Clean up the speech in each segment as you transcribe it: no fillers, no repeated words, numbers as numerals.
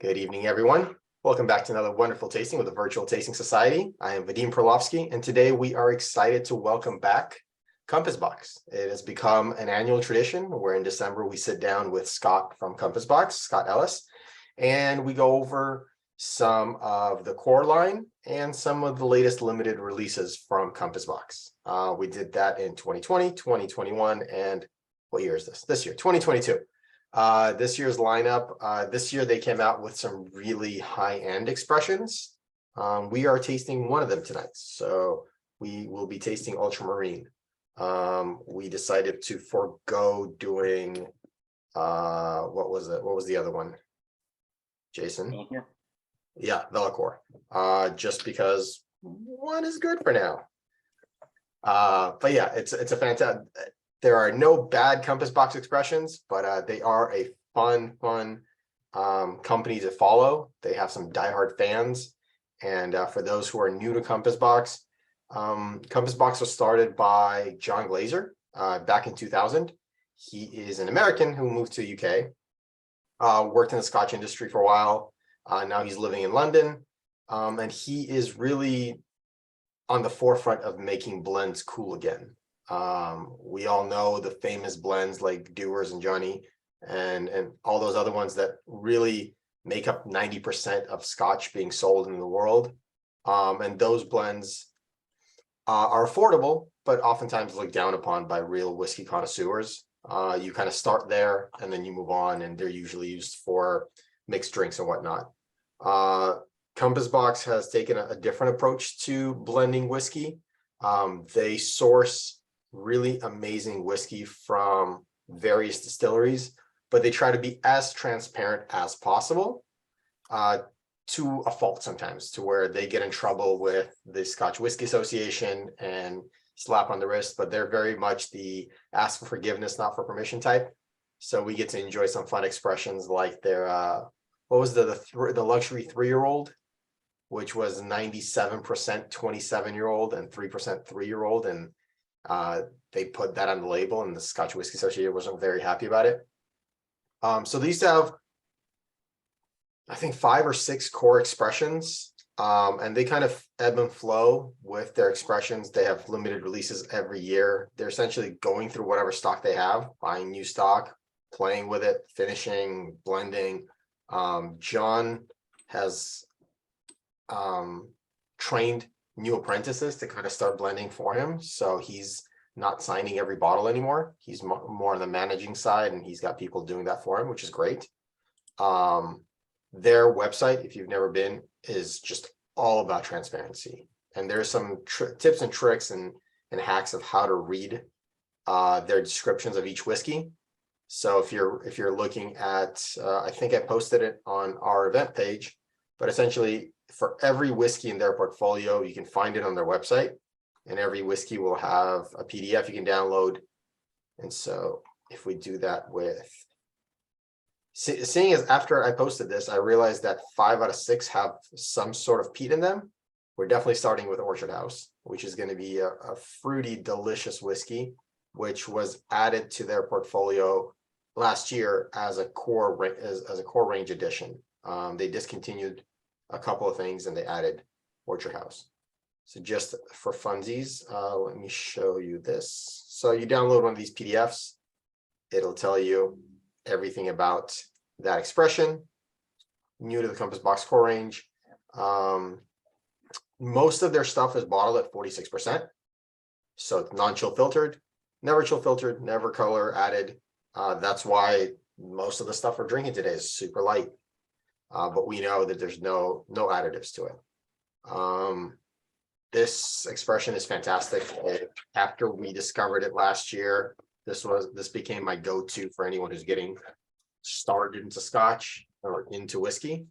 Good evening, everyone. Welcome back to another wonderful tasting with the Virtual Tasting Society. I am Vadim Perlovsky, and today we are excited to welcome back Compass Box. It has become an annual tradition where in December we sit down with Scott from Compass Box, Scott Ellis, and we go over some of the core line and some of the latest limited releases from Compass Box. We did that in 2020, 2021, and what year is this? This year, 2022. This year's lineup, this year they came out with some really high-end expressions. We are tasting one of them tonight. So we will be tasting Ultramarine. We decided to forego doing, what was it? What was the other one? Jason? Velocore. Yeah, Velocore. Just because one is good for now. But yeah, it's a fantastic. There are no bad Compass Box expressions, but they are a fun company to follow. They have some diehard fans. And for those who are new to Compass Box was started by John Glazer back in 2000. He is an American who moved to UK, worked in the Scotch industry for a while. Now he's living in London. And he is really on the forefront of making blends cool again. We all know the famous blends like Dewar's and Johnny and all those other ones that really make up 90% of Scotch being sold in the world. And those blends are affordable, but oftentimes looked down upon by real whiskey connoisseurs. You kind of start there and then you move on, and they're usually used for mixed drinks and whatnot. Compass Box has taken a different approach to blending whiskey. They source really amazing whiskey from various distilleries, but they try to be as transparent as possible, to a fault sometimes, to where they get in trouble with the Scotch Whisky Association and slap on the wrist, but they're very much the ask for forgiveness, not for permission type. So we get to enjoy some fun expressions like their, what was the luxury 3-year-old, which was 97% 27-year-old and 3% 3-year-old. And they put that on the label, and the Scotch Whisky Association wasn't very happy about it. So they used to have, I think, 5 or 6 core expressions, and they kind of ebb and flow with their expressions. They have limited releases every year. They're essentially going through whatever stock they have, buying new stock, playing with it, finishing, blending. John has trained new apprentices to kind of start blending for him, so he's not signing every bottle anymore. He's more on the managing side, and he's got people doing that for him, which is great. Their website, if you've never been, is just all about transparency, and there's some tips and tricks and hacks of how to read their descriptions of each whiskey. So if you're looking at, I think I posted it on our event page, but essentially for every whiskey in their portfolio, you can find it on their website, and every whiskey will have a PDF you can download. And so if we do that with, seeing as after I posted this, I realized that 5 out of 6 have some sort of peat in them. We're definitely starting with Orchard House, which is going to be a fruity, delicious whiskey, which was added to their portfolio last year as a core range addition. They discontinued a couple of things and they added Orchard House. So just for funsies, let me show you this. So you download one of these PDFs, it'll tell you everything about that expression, new to the Compass Box core range. Most of their stuff is bottled at 46%. So it's non-chill filtered, never chill filtered, never color added. That's why most of the stuff we're drinking today is super light. But we know that there's no additives to it. This expression is fantastic. After we discovered it last year, this became my go-to for anyone who's getting started into Scotch or into whiskey.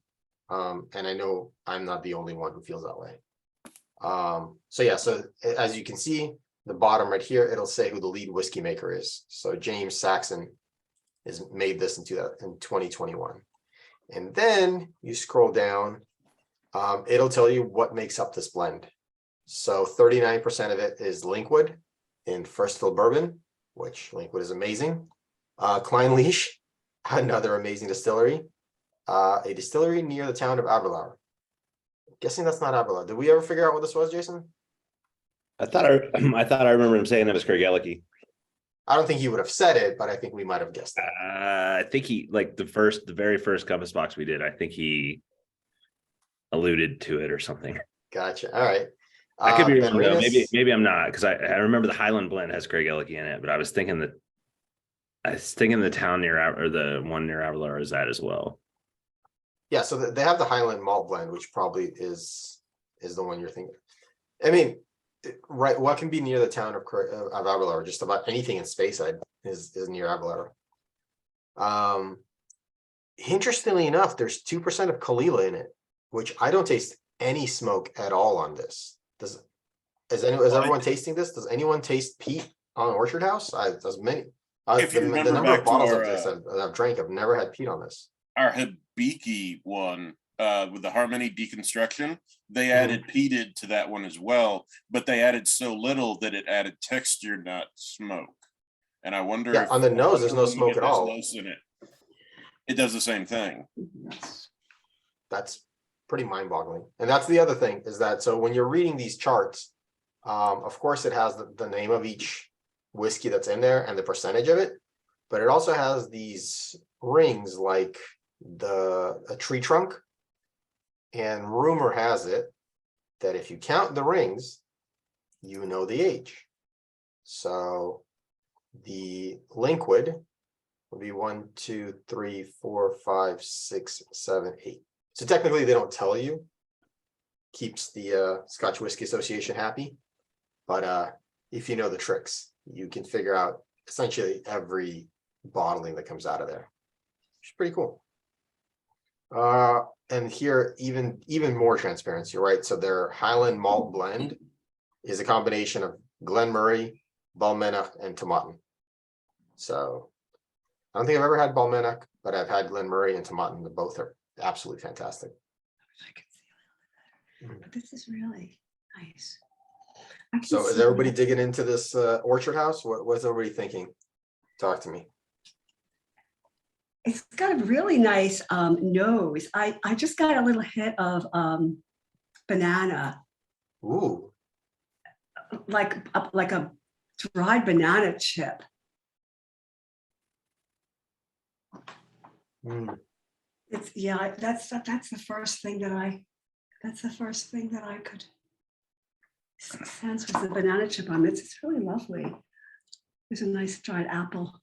And I know I'm not the only one who feels that way. So yeah, so as you can see, the bottom right here, it'll say who the lead whiskey maker is. So James Saxon has made this in 2021. And then you scroll down, it'll tell you what makes up this blend. So 39% of it is Linkwood in first fill bourbon, which Linkwood is amazing. Klein Leash, another amazing distillery. A distillery near the town of Aberlour. Guessing that's not Aberlour. Did we ever figure out what this was, Jason? I thought I thought I remember him saying it was Craigellachie. I don't think he would have said it, but I think we might have guessed it. I think he like the very first compass box we did. I think he alluded to it or something. Gotcha. All right. I could be Ben wrong though. Renus- Maybe I'm not because I remember the Highland blend has Craigellachie in it, but I was thinking the town near or the one near Avalor is that as well. Yeah, so they have the Highland malt blend, which probably is the one you're thinking. I mean, right? What can be near the town of Avalor? Just about anything in Speyside is near Avalor. Interestingly enough, there's 2% of Kalila in it, which I don't taste any smoke at all on this. Is everyone tasting this? Does anyone taste peat on Orchard House? Does many. If you The remember number of back to bottles of our, this I've drank, I've never had peat on this. our Hibiki one, with the Harmony deconstruction, they added peated to that one as well, but they added so little that it added texture, not smoke. And I wonder Yeah, if on the nose, there's no when you smoke get at this all. nose in it, it does the same thing. That's pretty mind-boggling. And that's the other thing is that so when you're reading these charts, of course it has the name of each whiskey that's in there and the percentage of it, but it also has these rings like a tree trunk. And rumor has it that if you count the rings, you know the age. So the liquid would be 1, 2, 3, 4, 5, 6, 7, 8. So technically they don't tell you. Keeps the Scotch Whisky Association happy. But if you know the tricks, you can figure out essentially every bottling that comes out of there. Which is pretty cool. And here even more transparency, right? So their Highland malt blend is a combination of Glenmurray, Balmenach, and Tomatin. So I don't think I've ever had Balmenach, but I've had Glenmurray and Tomatin. Both are absolutely fantastic. I could see a little better, but this is really nice. So is everybody digging into this Orchard House? What's everybody thinking? Talk to me. It's got a really nice nose. I just got a little hit of banana, Ooh, like a dried banana chip. It's that's the first thing that I could sense was the banana chip on it. It's really lovely. There's a nice dried apple.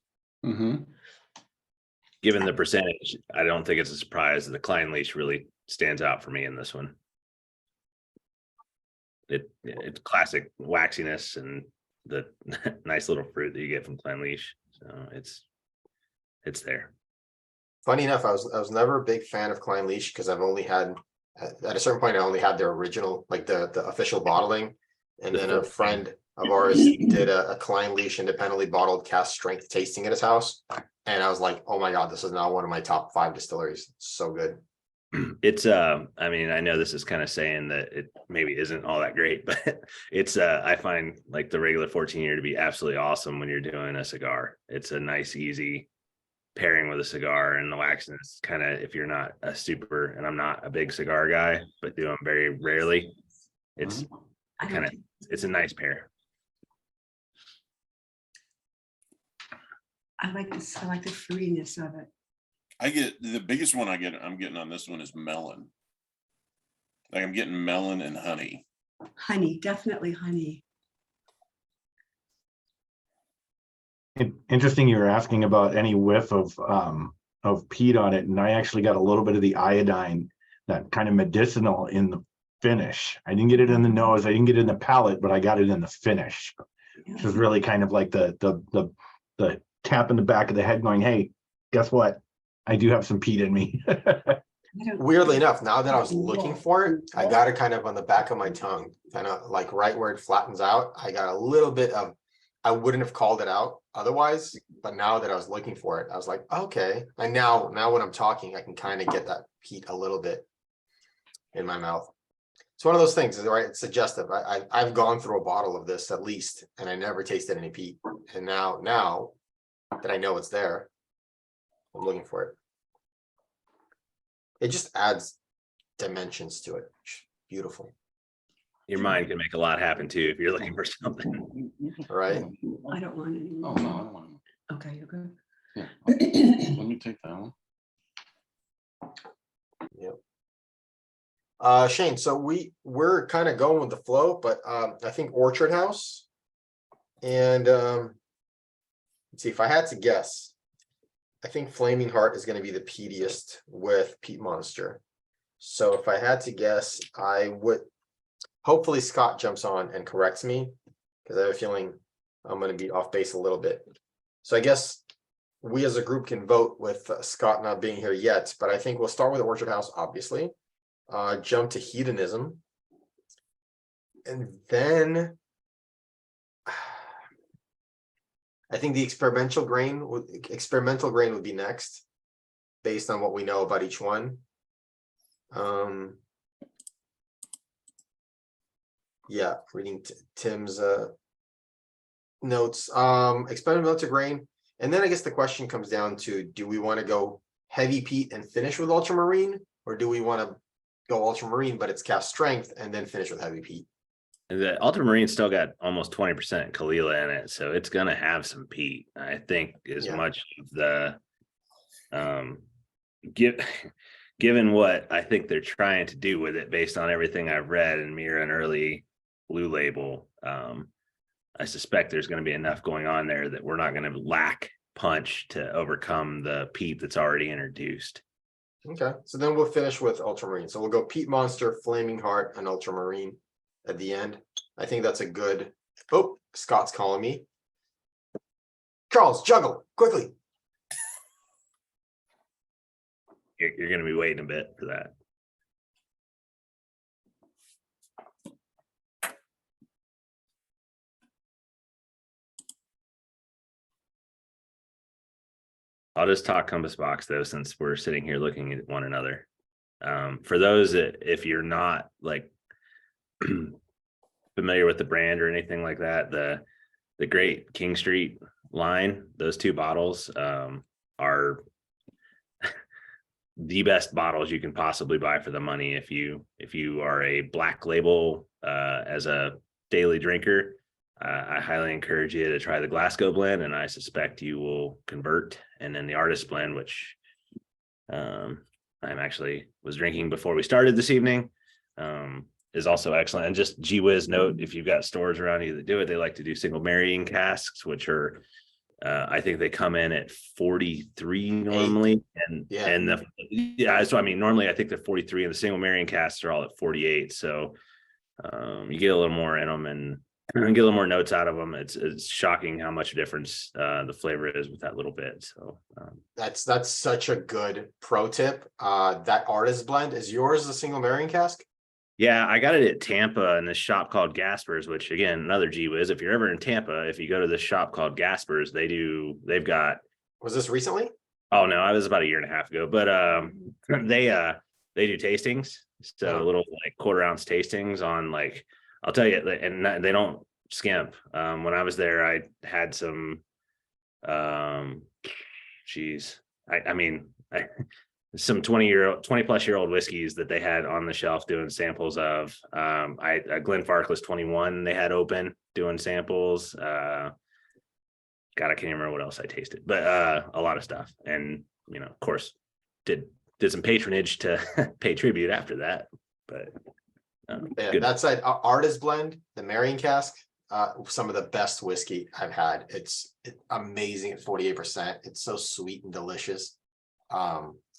Given the percentage, I don't think it's a surprise that the Klein leash really stands out for me in this one. It's classic waxiness and the nice little fruit that you get from Klein leash. So it's there. funny enough, I was never a big fan of Klein leash because I've only had at a certain point I only had their original, like the official bottling, and then a friend of ours did a Klein leash independently bottled cast strength tasting at his house. And I was like, oh my God, this is now one of my top 5 distilleries. So good. It's I mean, I know this is kind of saying that it maybe isn't all that great, but it's I find like the regular 14 year to be absolutely awesome when you're doing a cigar. It's a nice, easy pairing with a cigar, and the waxiness kind of, if you're not a super, and I'm not a big cigar guy, but do them very rarely, it's kind of, it's a nice pair. I like the fruitiness of it. I get the biggest one I'm getting on this one is melon. Like I'm getting melon and honey. Honey, definitely honey. Interesting you were asking about any whiff of peat on it, and I actually got a little bit of the iodine, that kind of medicinal in the finish. I didn't get it in the nose, I didn't get it in the palate, but I got it in the finish, which is really kind of like the tap in the back of the head going, hey, guess what? I do have some peat in me. Weirdly enough, now that I was looking for it, I got it kind of on the back of my tongue, kind of like right where it flattens out. I got a little bit of, I wouldn't have called it out otherwise, but now that I was looking for it, I was like, okay. And now when I'm talking, I can kind of get that peat a little bit in my mouth. It's one of those things, right? It's suggestive. I've gone through a bottle of this at least, and I never tasted any peat. And now that I know it's there, I'm looking for it. It just adds dimensions to it. Beautiful, Your mind can make a lot happen too if you're looking for something. right? I don't want any Oh, more. no, I don't want Okay, you're good. to. Yeah. Let me take that one. Shane, so we're kind of going with the flow, but I think Orchard House. And let's see, if I had to guess, I think Flaming Heart is going to be the peatiest with Peat Monster. So if I had to guess, I would, hopefully Scott jumps on and corrects me, because I have a feeling I'm going to be off base a little bit. So I guess we as a group can vote with Scott not being here yet, but I think we'll start with Orchard House, obviously. Jump to Hedonism. And then I think the experimental grain would be next, based on what we know about each one. Yeah, reading Tim's notes. Experimental grain, and then I guess the question comes down to: do we want to go heavy peat and finish with ultramarine, or do we want to go ultramarine but it's cast strength and then finish with heavy peat? The Ultramarine still got almost 20% Kalila in it, so it's gonna have some peat. I think as Yeah. much of the given what I think they're trying to do with it based on everything I've read and Mira and early Blue Label, I suspect there's going to be enough going on there that we're not going to lack punch to overcome the peat that's already introduced. Okay, so then we'll finish with ultramarine. So we'll go Peat Monster, Flaming Heart, and ultramarine at the end. I think that's a good. Oh, Scott's calling me. Charles, juggle quickly. You're going to be waiting a bit for that. I'll just talk compass box though, since we're sitting here looking at one another. For those that, if you're not like familiar with the brand or anything like that, the Great King Street line, those two bottles are the best bottles you can possibly buy for the money. If you are a black label as a daily drinker, I highly encourage you to try the Glasgow blend, and I suspect you will convert. And then the artist blend, which I'm actually was drinking before we started this evening, is also excellent. And just gee whiz note, if you've got stores around you that do it, they like to do single marrying casks, which are I think they come in at 43 normally, so I mean normally I think they're 43, and the single marrying casks are all at 48. So you get a little more in them and get a little more notes out of them. It's shocking how much difference the flavor is with that little bit. So That's such a good pro tip. That artist blend, is yours a single marrying cask? yeah, I got it at Tampa in this shop called Gasper's, which again, another gee whiz. If you're ever in Tampa, if you go to this shop called Gasper's, they've got. Was this recently? Oh no, I was about a year and a half ago, but they do tastings. So little like quarter-ounce tastings on, like, I'll tell you, and they don't skimp. When I was there, I had some some 20-plus-year-old whiskeys that they had on the shelf doing samples of. Glenfarclas 21 they had open doing samples. God, I can't remember what else I tasted, but a lot of stuff. And of course, did some patronage to pay tribute after that. But Yeah, that's an artist blend, the marrying cask. Some of the best whiskey I've had. It's amazing at 48%. It's so sweet and delicious.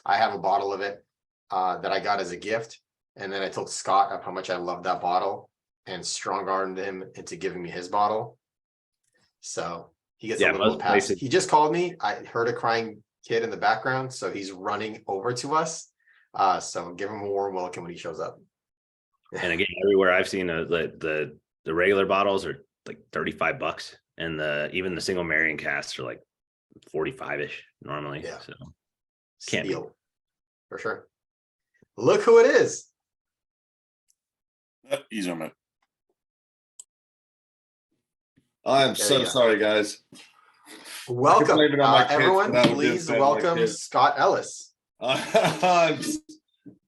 I have a bottle of it that I got as a gift, and then I told Scott of how much I loved that bottle and strong-armed him into giving me his bottle. So he gets a little pass. He just called me. I heard a crying kid in the background, so he's running over to us. So give him a warm welcome when he shows up. And again, everywhere I've seen the regular bottles are like $35, and even the single marrying casks are like 45-ish normally. Yeah. So Can't steal for sure. Look who it is. He's on it. I am so sorry, guys. Welcome, blame it on my kids, everyone. but I would Please do it better than my welcome kids. Scott Ellis. I'm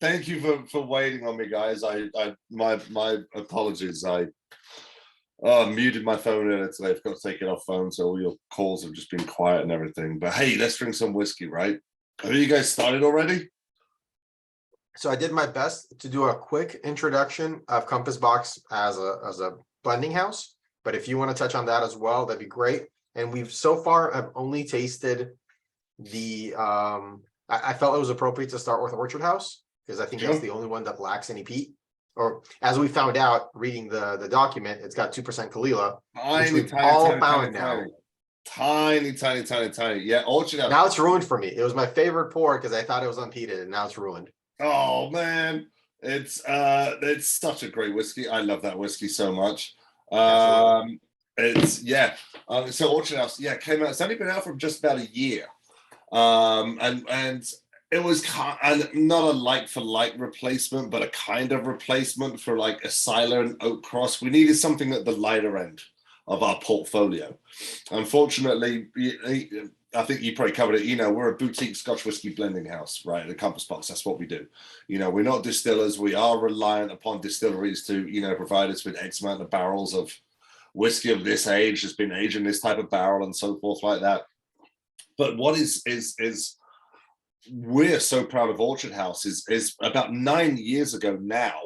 thank you for waiting on me, guys. My apologies. I muted my phone earlier today. I forgot to take it off phone, so all your calls have just been quiet and everything. But hey, let's drink some whiskey, right? Have you guys started already? So I did my best to do a quick introduction of Compass Box as a blending house, but if you want to touch on that as well, that'd be great. And we've so far have only tasted the I felt it was appropriate to start with Orchard House because I think that's Sure. the only one that lacks any peat. Or as we found out reading the document, it's got 2% Kalila, which we've all found now. Tiny. Yeah, Orchard House. Now it's ruined for me. It was my favorite pour because I thought it was unpeated, and now it's ruined. Oh man, it's such a great whiskey. I love that whiskey so much. It's so Orchard House, came out. It's only been out for just about a year. And it was not a like for like replacement, but a kind of replacement for like a Sila and Oak Cross. We needed something at the lighter end of our portfolio. Unfortunately, I think you probably covered it. We're a boutique Scotch whiskey blending house, right? The Compass Box, that's what we do. We're not distillers. We are reliant upon distilleries to, provide us with X amount of barrels of whiskey of this age, has been aged in this type of barrel and so forth like that. But what is we're so proud of Orchard House is about 9 years ago now,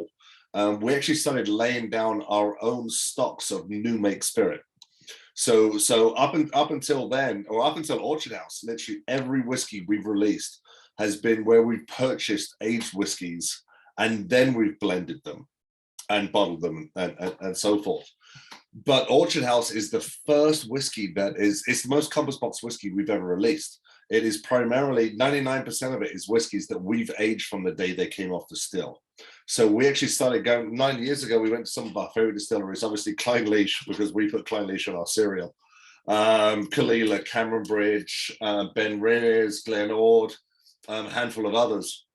we actually started laying down our own stocks of new make spirit. So up until then, or up until Orchard House, literally every whiskey we've released has been where we've purchased aged whiskeys and then we've blended them and bottled them and so forth. But Orchard House is the first whiskey it's the most Compass Box whiskey we've ever released. It is primarily 99% of it is whiskeys that we've aged from the day they came off the still. So we actually started going 9 years ago. We went to some of our favorite distilleries, obviously Klein Leash, because we put Klein Leash on our cereal. Kalila, Cameron Bridge, Ben Reyes, Glen Ord, a handful of others.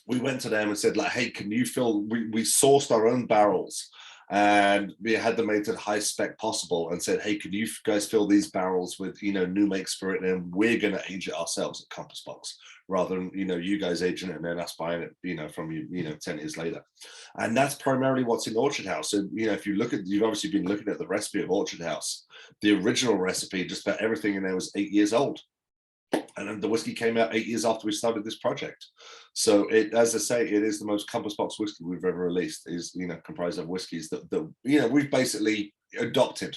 We went to them and said, like, hey, can you fill? We sourced our own barrels and we had them made to the highest spec possible and said, hey, can you guys fill these barrels with, new make spirit, and we're going to age it ourselves at Compass Box rather than, you guys aging it and then us buying it, from you, 10 years later. And that's primarily what's in Orchard House. So, if you look at, you've obviously been looking at the recipe of Orchard House, the original recipe, just about everything in there was 8 years old. And then the whiskey came out 8 years after we started this project. So as I say, it is the most Compass Box whiskey we've ever released, is, comprised of whiskeys that we've basically adopted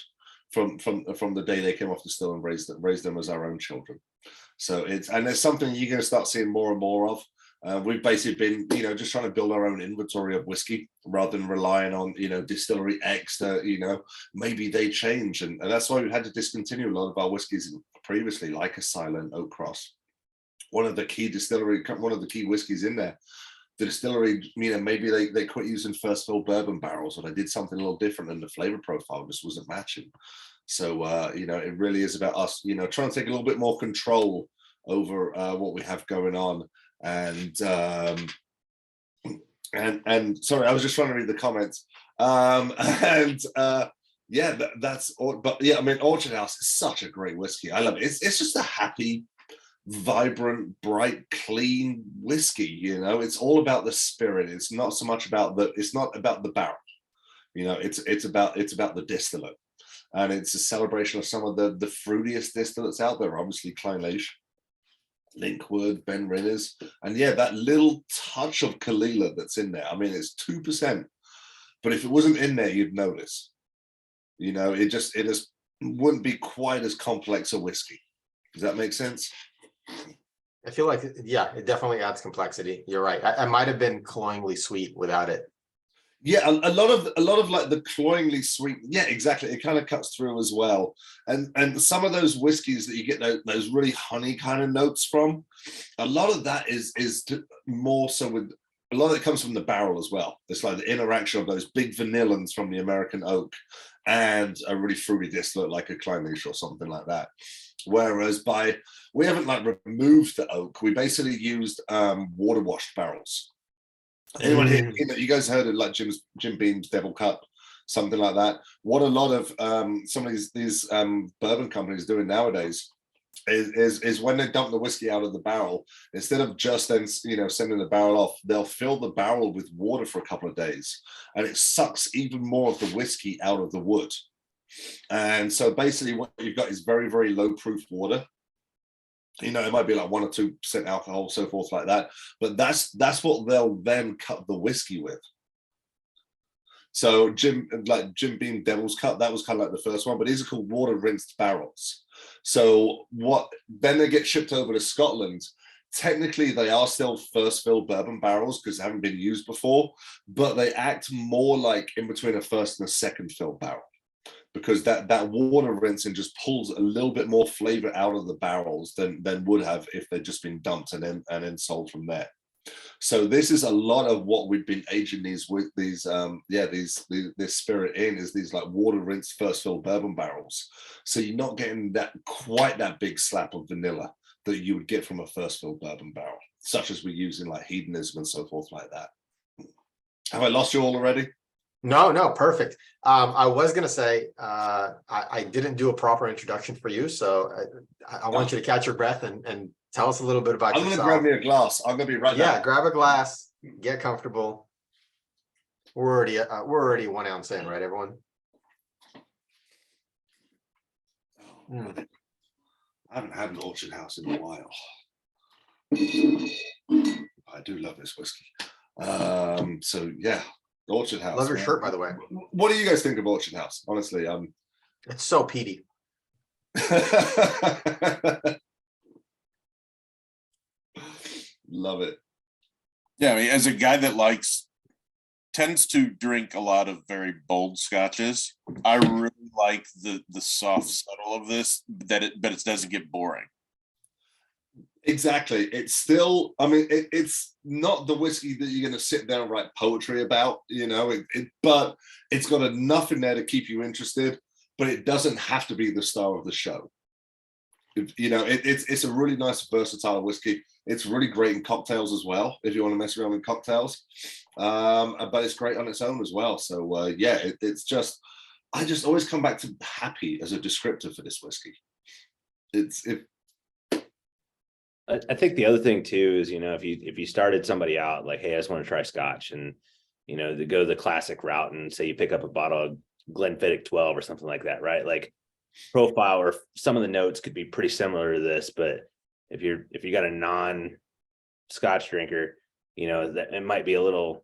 from the day they came off the still and raised them as our own children. So there's something you're going to start seeing more and more of. We've basically been, just trying to build our own inventory of whiskey rather than relying on, distillery X to, maybe they change. And that's why we've had to discontinue a lot of our whiskeys previously, like a Silent Oak Cross. One of the key whiskeys in there, the distillery, maybe they quit using first fill bourbon barrels, or they did something a little different and the flavor profile just wasn't matching. So, it really is about us, trying to take a little bit more control over what we have going on. And sorry, I was just trying to read the comments. That's all. But yeah, I mean, Orchard House is such a great whiskey. I love it. It's just a happy, vibrant, bright, clean whiskey. It's all about the spirit. It's not so much about it's not about the barrel. It's about the distillate, and it's a celebration of some of the fruitiest distillates out there. Obviously, Klein Leash, Linkwood, Ben Rinners, and that little touch of Kalila that's in there. I mean, it's 2%, but if it wasn't in there, you'd notice. It just wouldn't be quite as complex a whiskey. Does that make sense? I feel like, it definitely adds complexity. You're right. I might have been cloyingly sweet without it. Yeah, a lot of like the cloyingly sweet. Yeah, exactly. It kind of cuts through as well. And some of those whiskeys that you get those really honey kind of notes from, a lot of that is more so with. A lot of it comes from the barrel as well. It's like the interaction of those big vanillins from the American oak and a really fruity distillate like a Klein Leash or something like that. Whereas we haven't like removed the oak. We basically used water washed barrels. Anyone here, you guys heard of like Jim Beam's Devil Cup, something like that? What a lot of some of these bourbon companies doing nowadays is when they dump the whiskey out of the barrel, instead of just then sending the barrel off, they'll fill the barrel with water for a couple of days, and it sucks even more of the whiskey out of the wood. And so basically what you've got is very, very low proof water. It might be like 1 or 2% alcohol, so forth like that, but that's what they'll then cut the whiskey with. So Jim Beam Devil's Cut, that was kind of like the first one, but these are called water rinsed barrels. So then they get shipped over to Scotland. Technically, they are still first fill bourbon barrels because they haven't been used before, but they act more like in between a first and a second fill barrel, because that water rinsing just pulls a little bit more flavor out of the barrels than would have if they'd just been dumped and then sold from there. So this is a lot of what we've been aging this spirit in, is these like water rinsed first fill bourbon barrels. So you're not getting quite that big slap of vanilla that you would get from a first fill bourbon barrel, such as we use in like Hedonism and so forth like that. Have I lost you all already? No, perfect. I was gonna say I didn't do a proper introduction for you, so I want you to catch your breath and tell us a little bit about I'm yourself. gonna grab me a glass. I'm gonna be right Yeah, now. grab a glass, get comfortable. We're already 1 ounce in, right, everyone? I haven't had an Orchard House in a while. I do love this whiskey. So yeah, Orchard House. Love your shirt, by the way. What do you guys think of Orchard House? Honestly, It's so peaty. love it. Yeah, I mean, as a guy that tends to drink a lot of very bold scotches, I really like the soft subtle of this, but it doesn't get boring. Exactly. It's still, I mean, it's not the whiskey that you're going to sit down and write poetry about, but it's got enough in there to keep you interested, but it doesn't have to be the star of the show. It's a really nice, versatile whiskey. It's really great in cocktails as well, if you want to mess around with cocktails. But it's great on its own as well. So yeah, it's just, I just always come back to happy as a descriptor for this whiskey. I think the other thing too is, if you started somebody out like, hey, I just want to try Scotch, and to go the classic route and say you pick up a bottle of Glenfiddich 12 or something like that, right? Like profile or some of the notes could be pretty similar to this, but if you got a non-Scotch drinker, that it might be a little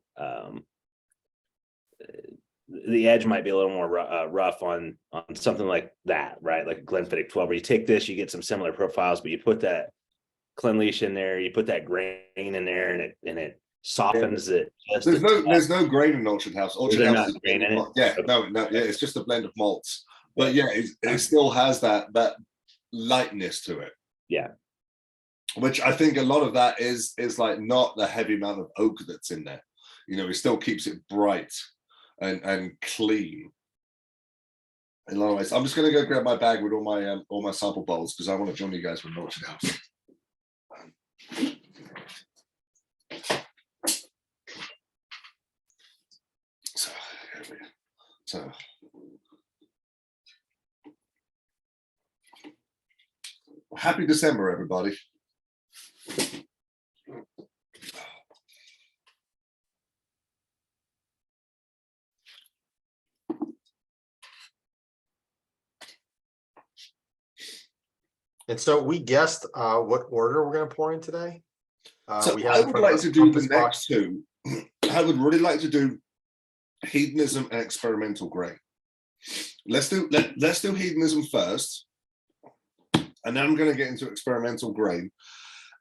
the edge might be a little more rough on something like that, right? Like a Glenfiddich 12, where you take this, you get some similar profiles, but you put that Clenleash in there, you put that grain in there, and it softens it. There's no grain in Orchard House. Orchard House is grain in it. Yeah, no, yeah, it's just a blend of malts. But yeah, it still has that lightness to it. Yeah. Which I think a lot of that is like not the heavy amount of oak that's in there. It still keeps it bright and clean. In a lot of ways. I'm just gonna go grab my bag with all my sample bottles because I want to join you guys with Orchard House. So happy December, everybody. And so we guessed what order we're going to pour in today. So we I have would like to do the compass box. next two. I would really like to do Hedonism and Experimental Grain. Let's do Hedonism first, and then I'm going to get into Experimental Grain,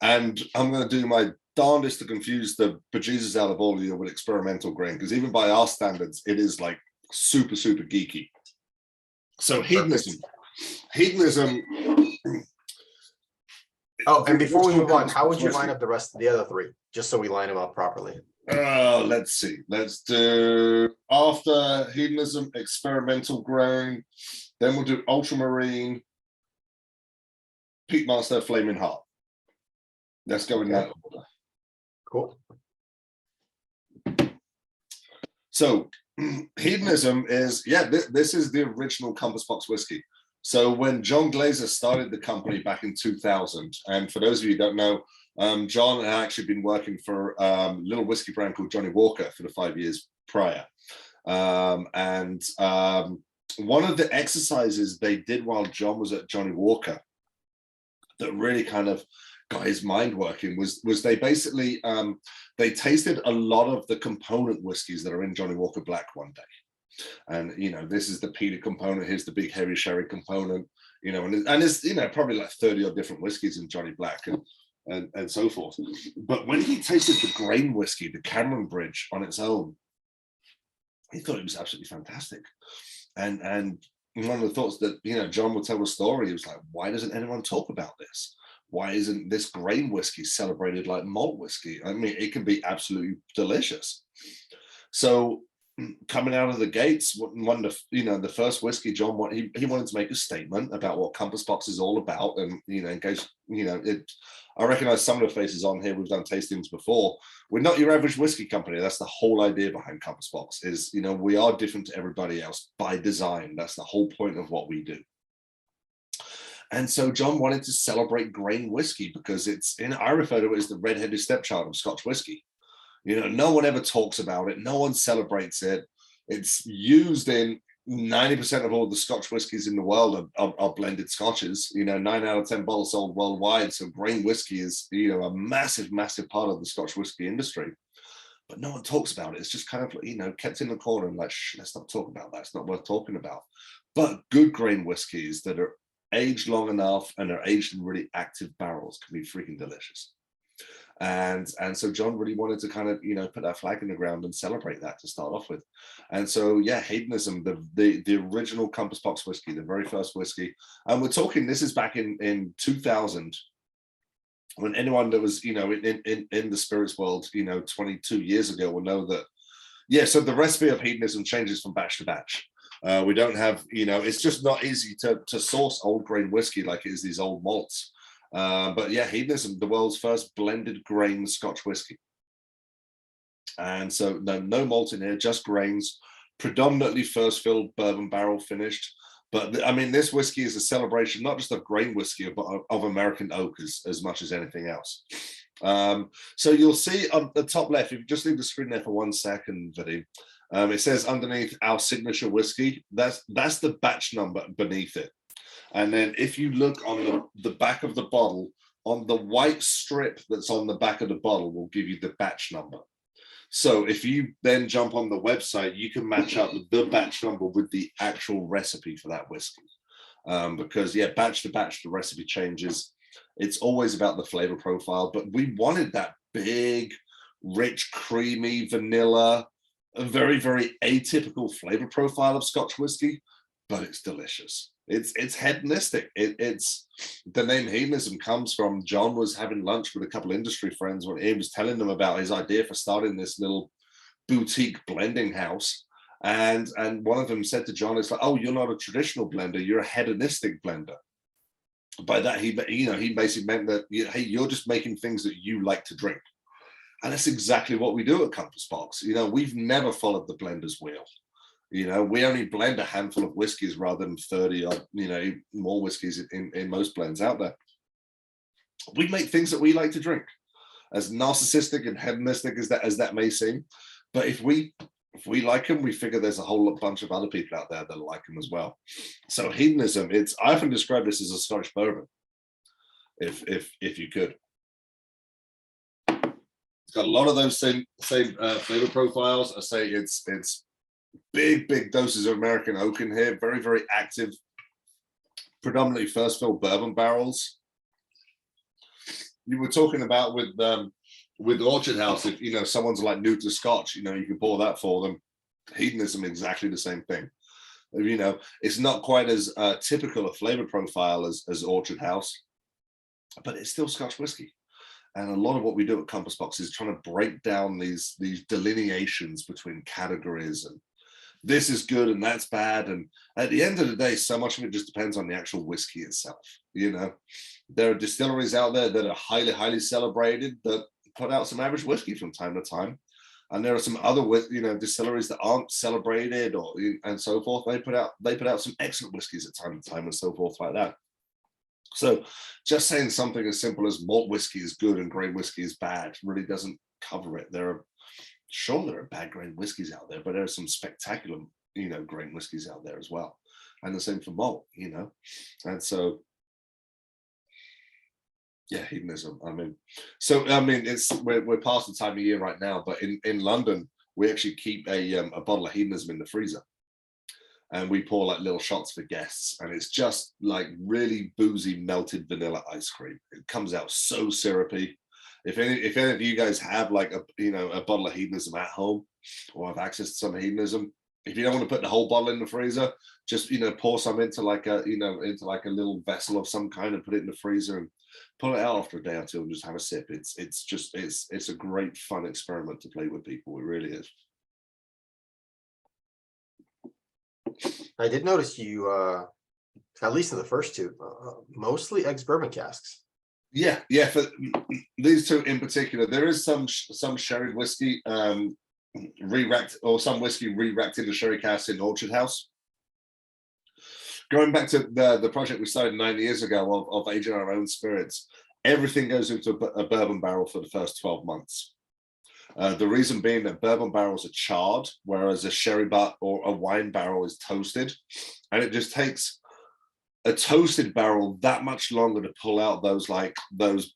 and I'm going to do my darndest to confuse the bejesus out of all of you with Experimental Grain, because even by our standards, it is like super, super geeky. So Hedonism. Oh, and before we move on, how would you line up the rest of the other three, just so we line them up properly? Let's see. Let's do after Hedonism, Experimental Grain. Then we'll do Ultramarine, Peat Monster, Flaming Heart. Let's go in that order. Cool. So Hedonism is, this is the original Compass Box whiskey. So when John Glazer started the company back in 2000, and for those of you who don't know, John had actually been working for a little whiskey brand called Johnny Walker for the 5 years prior. One of the exercises they did while John was at Johnny Walker that really kind of got his mind working was they basically they tasted a lot of the component whiskeys that are in Johnny Walker Black one day. And this is the peated component, here's the big heavy sherry component, and it's probably like 30 odd different whiskeys in Johnny Black and so forth. But when he tasted the grain whiskey, the Cameron Bridge on its own, he thought it was absolutely fantastic. And one of the thoughts that John would tell the story, he was like, why doesn't anyone talk about this? Why isn't this grain whiskey celebrated like malt whiskey? I mean, it can be absolutely delicious. So coming out of the gates, one of the first whiskey John wanted, he wanted to make a statement about what Compass Box is all about, and in case I recognize some of the faces on here. We've done tastings before. We're not your average whiskey company. That's the whole idea behind Compass Box. Is we are different to everybody else by design. That's the whole point of what we do. And so John wanted to celebrate grain whiskey because I refer to it as the red-headed stepchild of Scotch whiskey. No one ever talks about it. No one celebrates it. It's used in 90% of all the Scotch whiskies in the world are blended Scotches. 9 out of 10 bottles sold worldwide. So grain whiskey is, a massive, massive part of the Scotch whiskey industry. But no one talks about it. It's just kind of, kept in the corner and like, shh, let's not talk about that. It's not worth talking about. But good grain whiskies that are aged long enough and are aged in really active barrels can be freaking delicious. And so John really wanted to kind of put that flag in the ground and celebrate that to start off with. And so Hedonism, the original Compass Box whiskey, the very first whiskey, and we're talking, this is back in 2000, when anyone that was in the spirits world 22 years ago will know that so the recipe of Hedonism changes from batch to batch. We don't have it's just not easy to source old grain whiskey like it is these old malts. But Hedonism, the world's first blended grain Scotch whiskey. And so no malt in here, just grains, predominantly first filled bourbon barrel finished. But I mean, this whiskey is a celebration, not just of grain whiskey, but of American oak as much as anything else. So you'll see on the top left, if you just leave the screen there for 1 second, Viddy, it says underneath our signature whiskey, that's the batch number beneath it. And then if you look on the back of the bottle, on the white strip that's on the back of the bottle will give you the batch number. So if you then jump on the website, you can match up the batch number with the actual recipe for that whiskey. Because batch to batch, the recipe changes. It's always about the flavor profile, but we wanted that big, rich, creamy, vanilla, a very, very atypical flavor profile of Scotch whiskey, but it's delicious. It's hedonistic. It's the name hedonism comes from John was having lunch with a couple of industry friends when he was telling them about his idea for starting this little boutique blending house. And one of them said to John, it's like, oh, you're not a traditional blender, you're a hedonistic blender. By that, he basically meant that, hey, you're just making things that you like to drink. And that's exactly what we do at Compass Box. We've never followed the blender's wheel. We only blend a handful of whiskeys rather than 30 or, more whiskeys in most blends out there. We make things that we like to drink, as narcissistic and hedonistic as that may seem. But if we like them, we figure there's a whole bunch of other people out there that like them as well. So hedonism, I often describe this as a Scottish bourbon, if you could. It's got a lot of those same flavor profiles. I say it's big doses of American oak in here, very, very active, predominantly first fill bourbon barrels. You were talking about with Orchard House, if someone's like new to Scotch, you can pour that for them. Hedonism, exactly the same thing. It's not quite as typical a flavor profile as Orchard House, but it's still Scotch whiskey. And a lot of what we do at Compass Box is trying to break down these delineations between categories, and this is good and that's bad. And at the end of the day, so much of it just depends on the actual whiskey itself. There are distilleries out there that are highly, highly celebrated that put out some average whiskey from time to time. And there are some other distilleries that aren't celebrated and so forth. They put out some excellent whiskies at time to time and so forth like that. So just saying something as simple as malt whiskey is good and grain whiskey is bad really doesn't cover it. There are bad grain whiskies out there, but there are some spectacular, grain whiskies out there as well. And the same for malt, And so, yeah, hedonism. We're past the time of year right now, but in London, we actually keep a bottle of hedonism in the freezer. And we pour like little shots for guests, and it's just like really boozy melted vanilla ice cream. It comes out so syrupy. If any of you guys have like a bottle of hedonism at home, or have access to some hedonism, if you don't want to put the whole bottle in the freezer, just pour some into like a little vessel of some kind and put it in the freezer and pull it out after a day or two and just have a sip. It's a great fun experiment to play with people. It really is. I did notice you, at least in the first two, mostly ex-bourbon casks. Yeah. For these two in particular, there is some sherry whiskey re-racked, or some whiskey re-racked into sherry casks in Orchard House. Going back to the project we started 9 years ago of aging our own spirits, everything goes into a bourbon barrel for the first 12 months. The reason being that bourbon barrels are charred, whereas a sherry butt or a wine barrel is toasted. And it just takes a toasted barrel that much longer to pull out those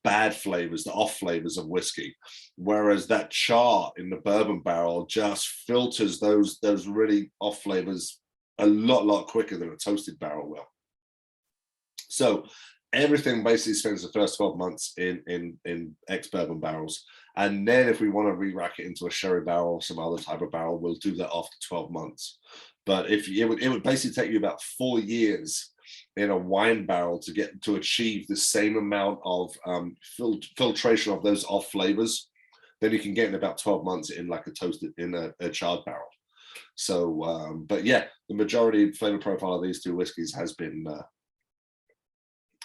bad flavors, the off flavors of whiskey. Whereas that char in the bourbon barrel just filters those really off flavors a lot quicker than a toasted barrel will. So everything basically spends the first 12 months in ex-bourbon barrels. And then if we want to re-rack it into a sherry barrel or some other type of barrel, we'll do that after 12 months. But it would basically take you about 4 years in a wine barrel to achieve the same amount of filtration of those off flavors than you can get in about 12 months in like a charred barrel. So, but yeah, the majority flavor profile of these two whiskeys has been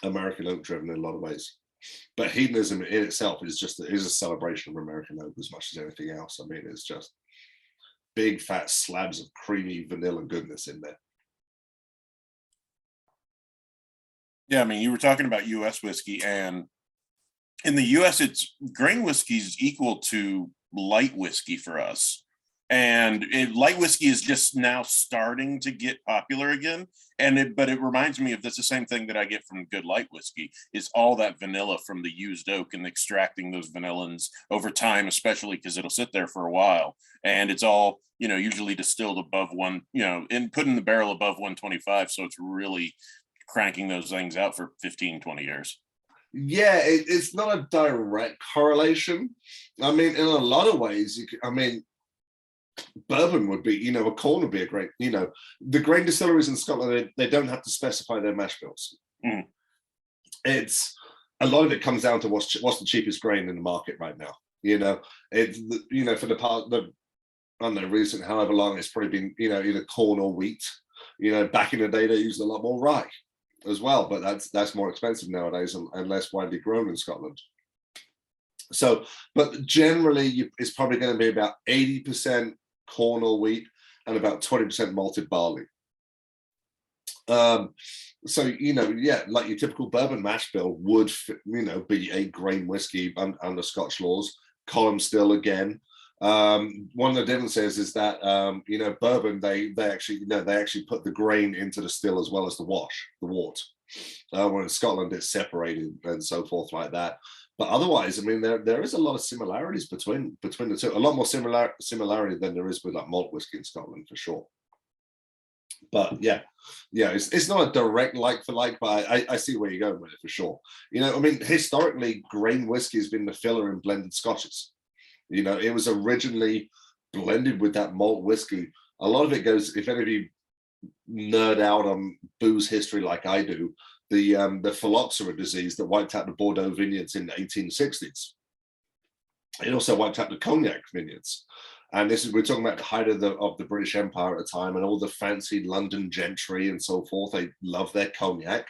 American oak driven in a lot of ways. But hedonism in itself is a celebration of American oak as much as anything else. I mean, it's just big fat slabs of creamy vanilla goodness in there. Yeah, I mean, you were talking about U.S. whiskey, and in the U.S., it's grain whiskey is equal to light whiskey for us. And light whiskey is just now starting to get popular again. But it reminds me of the same thing that I get from good light whiskey is all that vanilla from the used oak and extracting those vanillins over time, especially because it'll sit there for a while. And it's all, usually distilled above and put in the barrel above 125. So it's really cranking those things out for 15, 20 years. Yeah, it's not a direct correlation. I mean, in a lot of ways, bourbon would be, a corn would be a great, the grain distilleries in Scotland, they don't have to specify their mash bills. Mm. It's a lot of it comes down to what's the cheapest grain in the market right now. It's for the part I don't know, recent however long it's probably been, either corn or wheat. Back in the day they used a lot more rye as well, but that's more expensive nowadays and less widely grown in Scotland. So, but generally it's probably going to be about 80% corn or wheat and about 20% malted barley. So, like your typical bourbon mash bill would, be a grain whiskey under Scotch laws. Column still again. One of the differences is that, bourbon, they actually put the grain into the still as well as the wort. Where in Scotland it's separated and so forth like that. But otherwise, I mean, there is a lot of similarities between the two. A lot more similarity than there is with like malt whiskey in Scotland for sure. But yeah, it's not a direct like for like, but I see where you're going with it for sure. Historically, grain whiskey has been the filler in blended scotches. It was originally blended with that malt whiskey. A lot of it goes, if any of you nerd out on booze history like I do, the phylloxera disease that wiped out the Bordeaux vineyards in the 1860s. It also wiped out the cognac vineyards. And we're talking about the height of the British Empire at the time, and all the fancy London gentry and so forth. They love their cognac.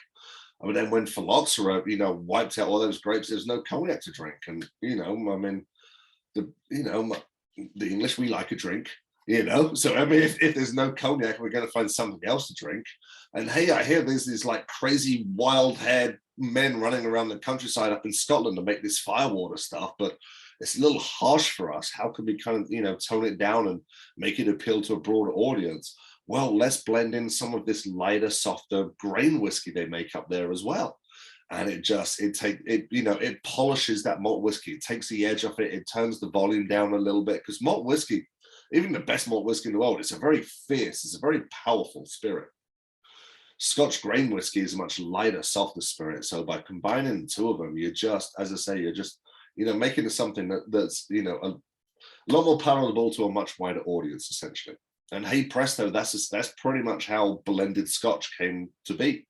But then when phylloxera, wiped out all those grapes, there's no cognac to drink. And, the English, we like a drink, you know. So I mean, if there's no cognac, we're going to find something else to drink. And hey, I hear there's these like crazy wild-haired men running around the countryside up in Scotland to make this firewater stuff, but it's a little harsh for us. How can we kind of, you know, tone it down and make it appeal to a broader audience? Well, let's blend in some of this lighter, softer grain whiskey they make up there as well. And it polishes that malt whiskey. It takes the edge off it. It turns the volume down a little bit, because malt whiskey, even the best malt whiskey in the world, it's a very fierce, it's a very powerful spirit. Scotch grain whiskey is a much lighter, softer spirit. So by combining the two of them, you're just, as I say, you're just, you know, making it something that's, you know, a lot more palatable to a much wider audience, essentially. And hey presto, that's pretty much how blended Scotch came to be.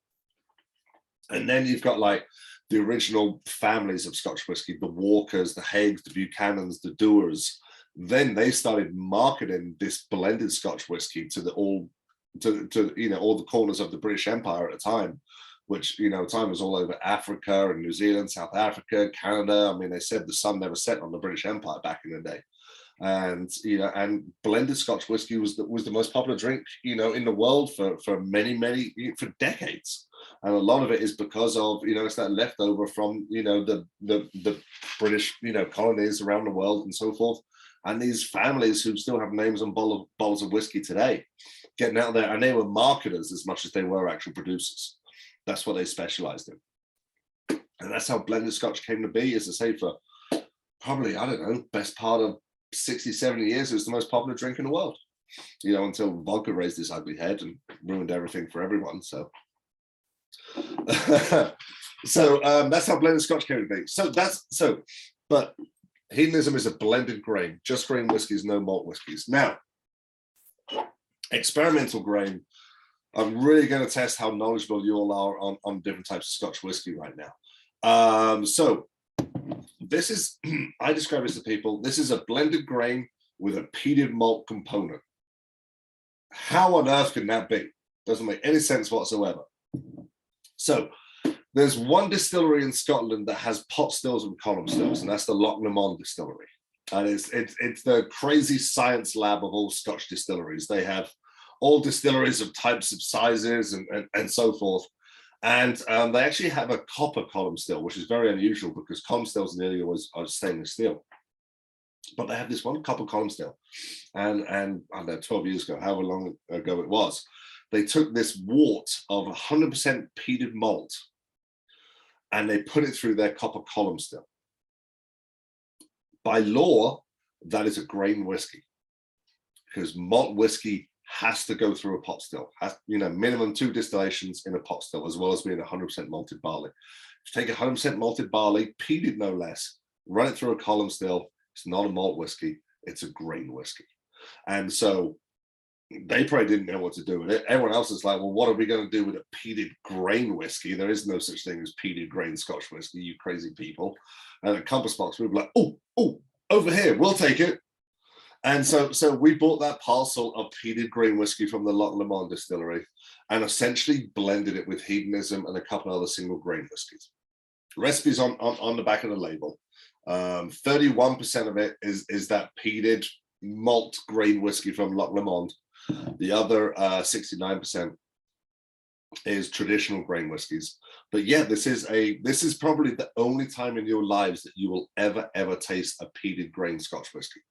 And then you've got like the original families of Scotch whiskey, the Walkers, the Haigs, the Buchanans, the Dewars. Then they started marketing this blended Scotch whiskey to all the corners of the British Empire at the time, which, you know, time was all over Africa and New Zealand, South Africa, Canada. I mean, they said the sun never set on the British Empire back in the day. And, you know, and blended Scotch whiskey was the most popular drink, you know, in the world for for decades. And a lot of it is because of, you know, it's that leftover from, you know, the British, you know, colonies around the world and so forth. And these families who still have names on bottles of whiskey today, getting out there, and they were marketers as much as they were actual producers. That's what they specialized in. And that's how blended Scotch came to be, as I say, for probably, I don't know, best part of 60, 70 years. It was the most popular drink in the world, you know, until vodka raised its ugly head and ruined everything for everyone. So that's how blended Scotch came to be. But hedonism is a blended grain, just grain whiskeys, no malt whiskeys. Now, experimental grain, I'm really going to test how knowledgeable you all are on different types of Scotch whiskey right now. So this is, I describe this to people, this is a blended grain with a peated malt component. How on earth can that be? Doesn't make any sense whatsoever. So there's one distillery in Scotland that has pot stills and column stills, and that's the Loch Lomond distillery. And it's the crazy science lab of all Scotch distilleries. They have all distilleries of types of sizes and so forth. And they actually have a copper column still, which is very unusual because column stills nearly always are stainless steel. But they have this one copper column still. And I don't know, 12 years ago, however long ago it was, they took this wort of 100% peated malt and they put it through their copper column still. By law, that is a grain whiskey, because malt whiskey has to go through a pot still, has, you know, minimum 2 distillations in a pot still, as well as being 100% malted barley. If you take 100% malted barley, peated no less, run it through a column still, it's not a malt whiskey, it's a grain whiskey. And so they probably didn't know what to do with it. Everyone else is like, well, what are we going to do with a peated grain whiskey? There is no such thing as peated grain Scotch whiskey, you crazy people. And at Compass Box, we were like, oh, over here, we'll take it. And so we bought that parcel of peated grain whiskey from the Loch Lomond distillery and essentially blended it with Hedonism and a couple other single grain whiskies. Recipes on the back of the label. 31% of it is that peated malt grain whiskey from Loch Lomond. The other 69% is traditional grain whiskies. But yeah, this is probably the only time in your lives that you will ever taste a peated grain Scotch whiskey.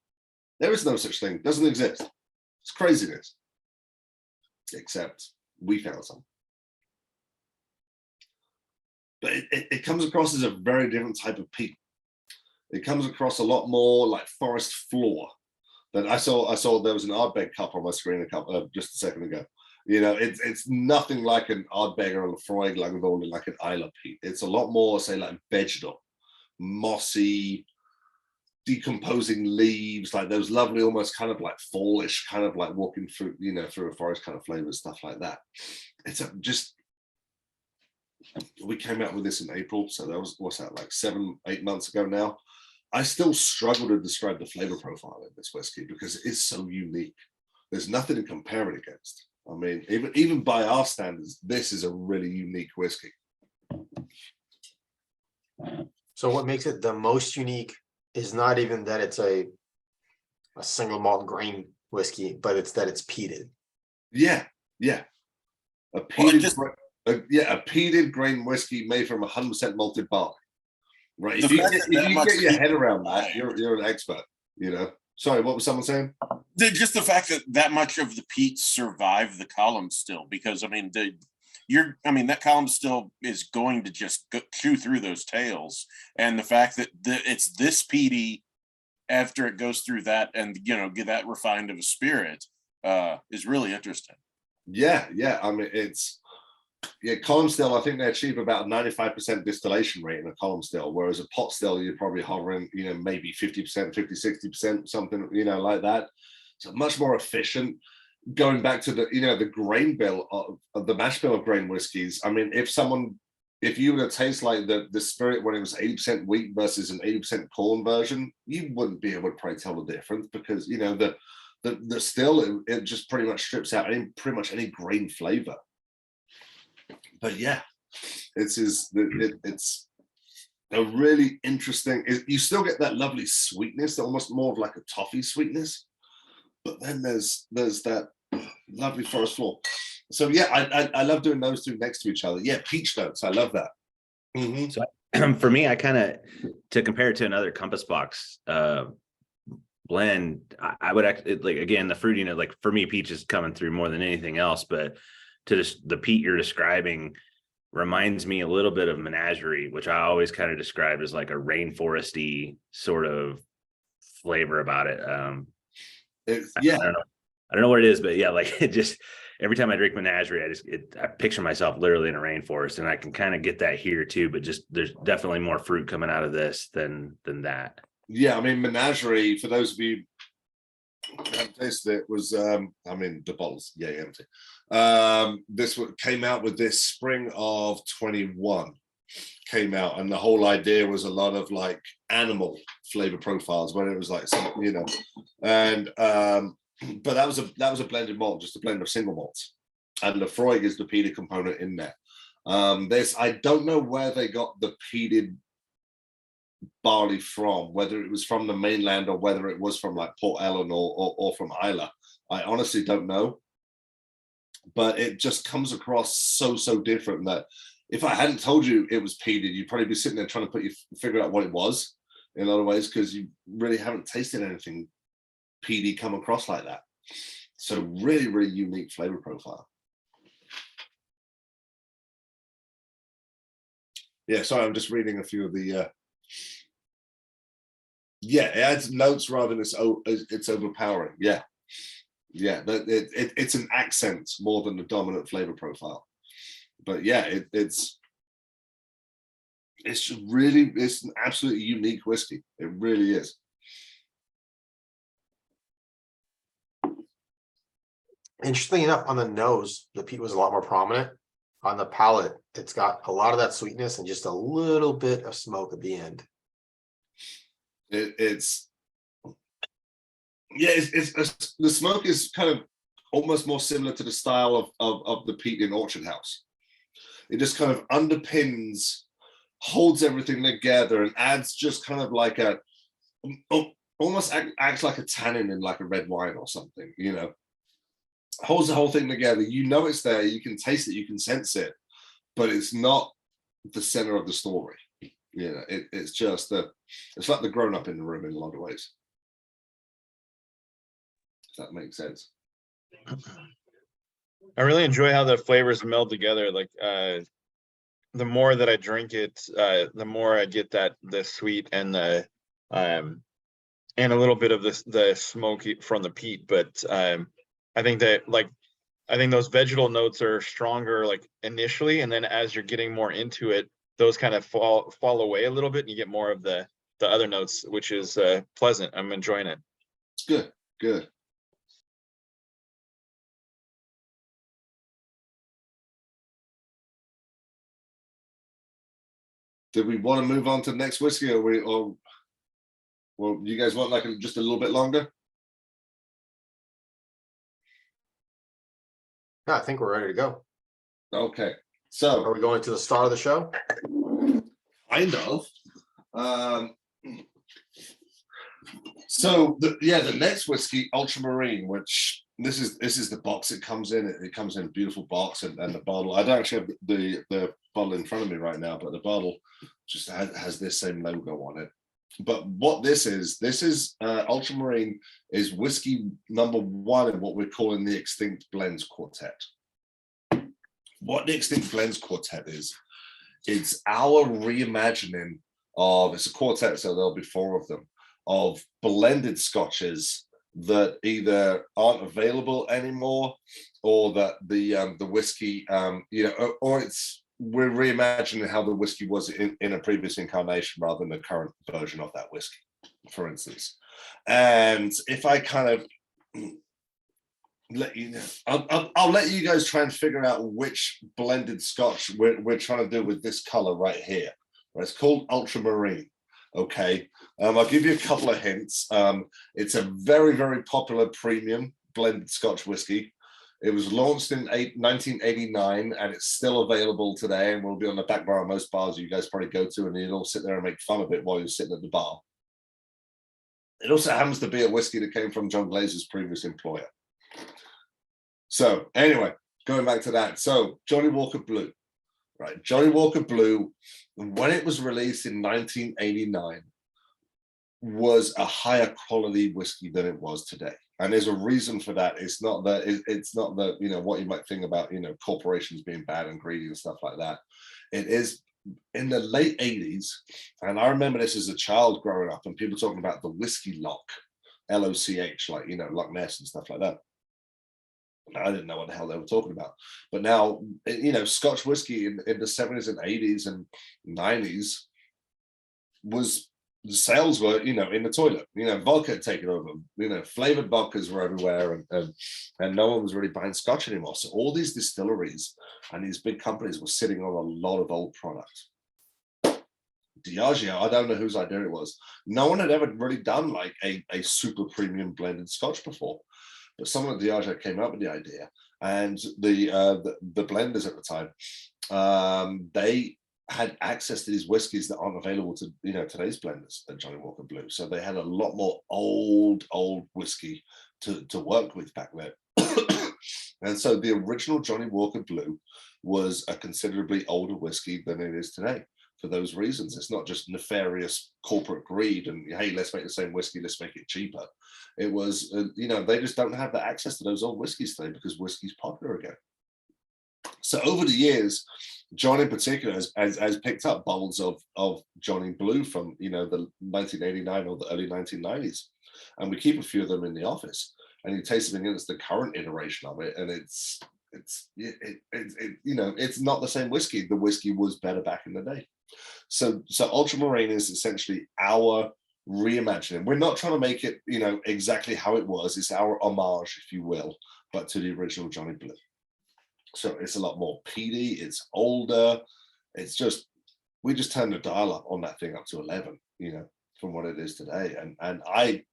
There is no such thing, it doesn't exist. It's craziness. Except we found some. But it comes across as a very different type of peat. It comes across a lot more like forest floor. That I saw there was an Ardbeg cup on my screen just a second ago. You know, it's nothing like an Ardbeg or a Lefroy Glengormley, like an Isla peat. It's a lot more, say, like vegetal, mossy, decomposing leaves, like those lovely, almost kind of like fallish, kind of like walking through, you know, through a forest kind of flavors, stuff like that. It's we came out with this in April, so that was, what's that, like 7-8 months ago now. I still struggle to describe the flavor profile of this whiskey because it is so unique. There's nothing to compare it against. I mean, even by our standards, this is a really unique whiskey. So what makes it the most unique is not even that it's a a single malt grain whiskey, but it's that it's peated. Yeah, yeah. A Well, peated, a peated grain whiskey made from 100% malted barley. Right. The If you fact get, that if that you much get your heat- head around that, you're an expert. You know. Sorry, what was someone saying? Just the fact that that much of the peat survived the column still, because I mean, that column still is going to just chew through those tails, and the fact that it's this peaty after it goes through that, and get that refined of a spirit, is really interesting. Yeah, yeah. I mean, column still, I think they achieve about 95% distillation rate in a column still, whereas a pot still, you're probably hovering, maybe 50%, 50, 60%, something, like that. So much more efficient. Going back to the grain bill of the mash bill of grain whiskeys. I mean, if you were to taste like the spirit when it was 80% wheat versus an 80% corn version, you wouldn't be able to probably tell the difference, because, the still, it just pretty much strips out pretty much any grain flavor. But yeah, it's a really interesting. You still get that lovely sweetness, almost more of like a toffee sweetness, but then there's that lovely forest floor. So yeah, I love doing those two next to each other. Yeah, peach notes, I love that. Mm-hmm. So for me, I kind of, to compare it to another Compass Box blend, I would actually, like, again, the fruitiness, like for me, peach is coming through more than anything else, but to just the peat you're describing reminds me a little bit of Menagerie, which I always kind of described as like a rainforesty sort of flavor about it. Yeah, I don't know what it is, but yeah, like it just, every time I drink Menagerie, I picture myself literally in a rainforest, and I can kind of get that here too, but just there's definitely more fruit coming out of this than that. yeah. I mean, Menagerie, for those of you who haven't tasted it, was the bottle's empty. This came out with this spring of 21 came out, and the whole idea was a lot of like animal flavor profiles, where it was like some, and but that was a blended malt, just a blend of single malts, and Lefroy is the peated component in there. I don't know where they got the peated barley from, whether it was from the mainland or whether it was from like Port Ellen or from Islay. I honestly don't know, but it just comes across so different that if I hadn't told you it was peated, you'd probably be sitting there trying to figure out what it was in other ways, because you really haven't tasted anything peaty come across like that. So really unique flavor profile. Yeah, sorry, I'm just reading a few of the it adds notes rather than it's overpowering. Yeah, it's an accent more than a dominant flavor profile. But yeah, it's an absolutely unique whiskey. It really is. Interestingly enough, on the nose, the peat was a lot more prominent. On the palate, it's got a lot of that sweetness and just a little bit of smoke at the end. It's the smoke is kind of almost more similar to the style of the peat in Orchard House. It just kind of underpins, holds everything together, and adds just kind of like almost acts like a tannin in like a red wine or something, holds the whole thing together. It's there, you can taste it, you can sense it, but it's not the center of the story. It's just it's like the grown up in the room in a lot of ways. If that makes sense. I really enjoy how the flavors meld together. Like the more that I drink it, the more I get the sweet and the and a little bit of the smoky from the peat. But I think those vegetal notes are stronger like initially, and then as you're getting more into it, those kind of fall away a little bit, and you get more of the other notes, which is pleasant. I'm enjoying it. Good. Did we want to move on to the next whiskey, or you guys want like just a little bit longer? Yeah, I think we're ready to go. Okay, Are so we going to the start of the show? kind of. So the next whiskey, Ultramarine, which this is the box it comes in. It comes in a beautiful box, and the bottle. I don't actually have the bottle in front of me right now, but the bottle just has this same logo on it. But what this is Ultramarine is whiskey number 1 in what we're calling the Extinct Blends Quartet. What the Extinct Blends Quartet is, it's our reimagining of, it's a quartet, so there'll be 4 of them, of blended scotches that either aren't available anymore, or that the whiskey, or we're reimagining how the whiskey was in a previous incarnation rather than the current version of that whiskey, for instance. And if I kind of let you know, I'll let you guys try and figure out which blended scotch we're trying to do with this color right here. It's called Ultramarine. Okay, I'll give you a couple of hints. It's a very, very popular premium blended Scotch whiskey. It was launched in 1989, and it's still available today, and will be on the back bar of most bars you guys probably go to, and you'll all sit there and make fun of it while you're sitting at the bar. It also happens to be a whiskey that came from John Glazer's previous employer. So anyway, going back to that. So Johnny Walker Blue, right? Johnny Walker Blue, when it was released in 1989, was a higher quality whiskey than it was today. And there's a reason for that. It's not that what you might think about, corporations being bad and greedy and stuff like that. It is in the late 80s. And I remember this as a child growing up, and people talking about the whiskey lock, LOCH, like, Loch Ness and stuff like that. I didn't know what the hell they were talking about. But now, Scotch whiskey in the 70s and 80s and 90s was, the sales were, in the toilet. Vodka had taken over. Flavored vodkas were everywhere, and no one was really buying Scotch anymore. So all these distilleries and these big companies were sitting on a lot of old products. Diageo, I don't know whose idea it was. No one had ever really done like a super premium blended Scotch before. But someone at Diageo came up with the idea, and the blenders at the time, they had access to these whiskies that aren't available to today's blenders at Johnny Walker Blue. So they had a lot more old whiskey to work with back then. And so the original Johnny Walker Blue was a considerably older whiskey than it is today. For those reasons, it's not just nefarious corporate greed and, hey, let's make the same whiskey, let's make it cheaper. It was, they just don't have the access to those old whiskeys today because whiskey's popular again. So over the years, John in particular has picked up bottles of Johnny Blue from the 1989 or the early 1990s, and we keep a few of them in the office. And you taste them against the current iteration of it, and it's not the same whiskey. The whiskey was better back in the day. So Ultramarine is essentially our reimagining. We're not trying to make it exactly how it was. It's our homage, if you will, but to the original Johnny Blue. So it's a lot more peaty, it's older, we just turned the dial up on that thing up to 11, from what it is today. And I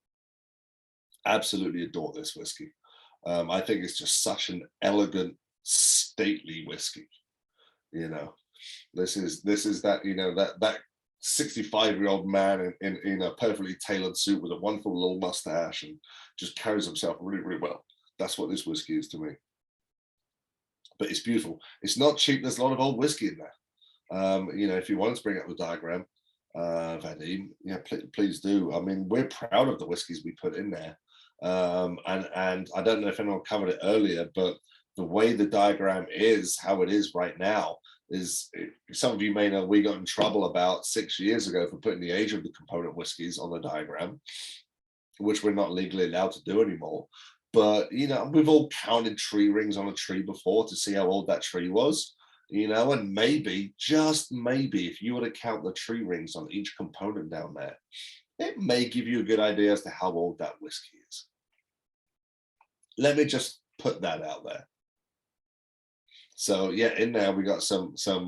absolutely adore this whiskey. I think it's just such an elegant, stately whiskey. This is that, that 65-year-old man in a perfectly tailored suit with a wonderful little mustache and just carries himself really, really well. That's what this whiskey is to me. But it's beautiful. It's not cheap. There's a lot of old whiskey in there. If you want to bring up the diagram, Vadim, please do. I mean, we're proud of the whiskeys we put in there. And I don't know if anyone covered it earlier, but the way the diagram is, how it is right now, is, some of you may know, we got in trouble about 6 years ago for putting the age of the component whiskeys on the diagram, which we're not legally allowed to do anymore. But, we've all counted tree rings on a tree before to see how old that tree was, and maybe, just maybe, if you were to count the tree rings on each component down there, it may give you a good idea as to how old that whiskey is. Let me just put that out there. So yeah, in there we got some. I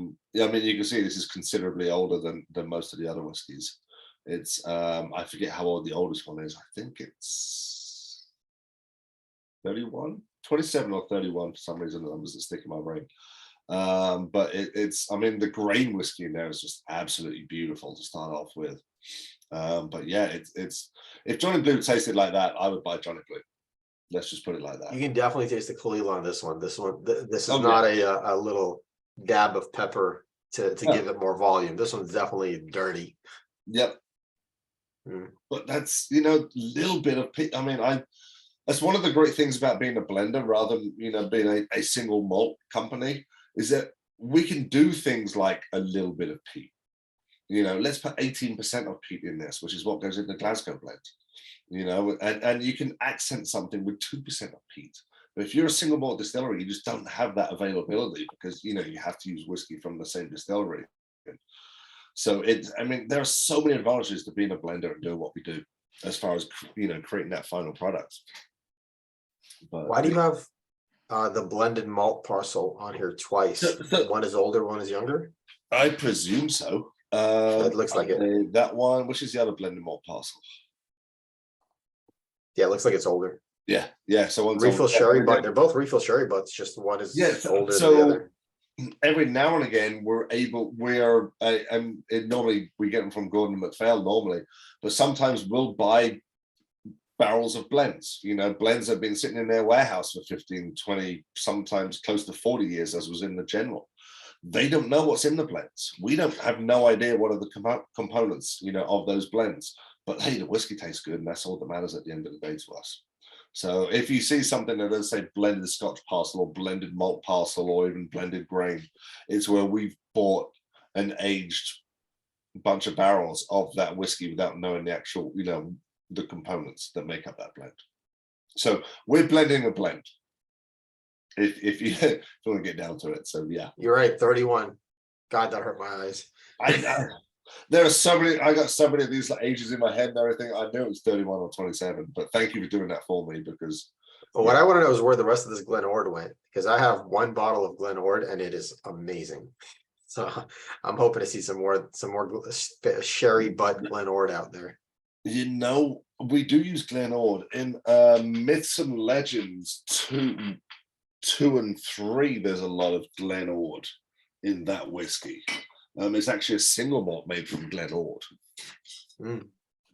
mean, you can see this is considerably older than most of the other whiskeys. It's I forget how old the oldest one is. I think it's 31, 27 or 31 for some reason. The numbers that stick in my brain. But it's, I mean, the grain whiskey in there is just absolutely beautiful to start off with. But yeah, it's if Johnny Blue tasted like that, I would buy Johnny Blue. Let's just put it like that. You can definitely taste the Kahlil on this one. This is Oh, not a little dab of pepper to No. give it more volume. This one's definitely dirty. Yep. Mm. But that's, little bit of, I mean, that's one of the great things about being a blender rather than, being a single malt company, is that we can do things like a little bit of peat. Let's put 18% of peat in this, which is what goes in the Glasgow blend, and you can accent something with 2% of peat. But if you're a single malt distillery, you just don't have that availability because, you have to use whiskey from the same distillery. So there are so many advantages to being a blender and doing what we do as far as, creating that final product. But Why do you have the blended malt parcel on here twice? One is older, one is younger. I presume so. It looks like it. That one, which is the other blended malt parcel. Yeah, it looks like it's older. Yeah. So one's Refill older. sherry, but they're both refill sherry butts. Just one is older than the other. Every now and again, normally we get them from Gordon and MacPhail normally, but sometimes we'll buy barrels of blends. Blends have been sitting in their warehouse for 15, 20, sometimes close to 40 years, as was in the general. They don't know what's in the blends. We don't have no idea what are the components, of those blends. But hey, the whiskey tastes good, and that's all that matters at the end of the day to us. So if you see something that does say blended Scotch parcel or blended malt parcel or even blended grain, it's where we've bought an aged bunch of barrels of that whiskey without knowing the actual, the components that make up that blend. So we're blending a blend. If you want to get down to it. So yeah. You're right, 31. God, that hurt my eyes. There are so many, I got so many of these ages in my head and everything. I knew it was 31 or 27, but thank you for doing that for me because. Well, what I want to know is where the rest of this Glen Ord went, because I have one bottle of Glen Ord and it is amazing. So I'm hoping to see some more sherry butt Glen Ord out there. We do use Glen Ord in Myths and Legends 2 and 3. There's a lot of Glen Ord in that whiskey. It's actually a single malt made from Glen Ord.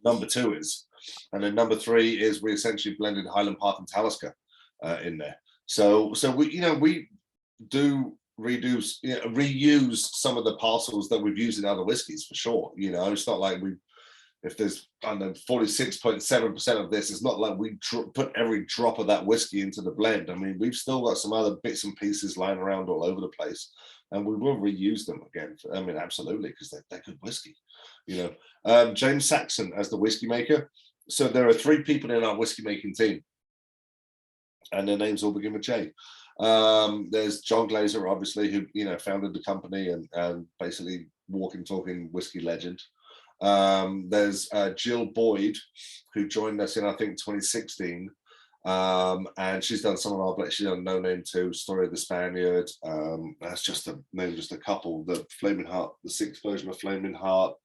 Number 2 is, and then number 3 is we essentially blended Highland Park and Talisker in there. So we do reuse some of the parcels that we've used in other whiskeys for sure. It's not like if there's 46.7% of this, it's not like we put every drop of that whiskey into the blend. I mean, we've still got some other bits and pieces lying around all over the place, and we will reuse them again. Absolutely, because they're good whiskey. James Saxon as the whiskey maker. So there are 3 people in our whiskey making team, and their names all begin with J. There's John Glazer, obviously, who founded the company and basically walking, talking whiskey legend. There's Jill Boyd, who joined us in I think 2016, and she's done some of our blends. She's done No Name 2, Story of the Spaniard. That's just to name just a couple. The Flaming Heart, the 6th version of Flaming Heart.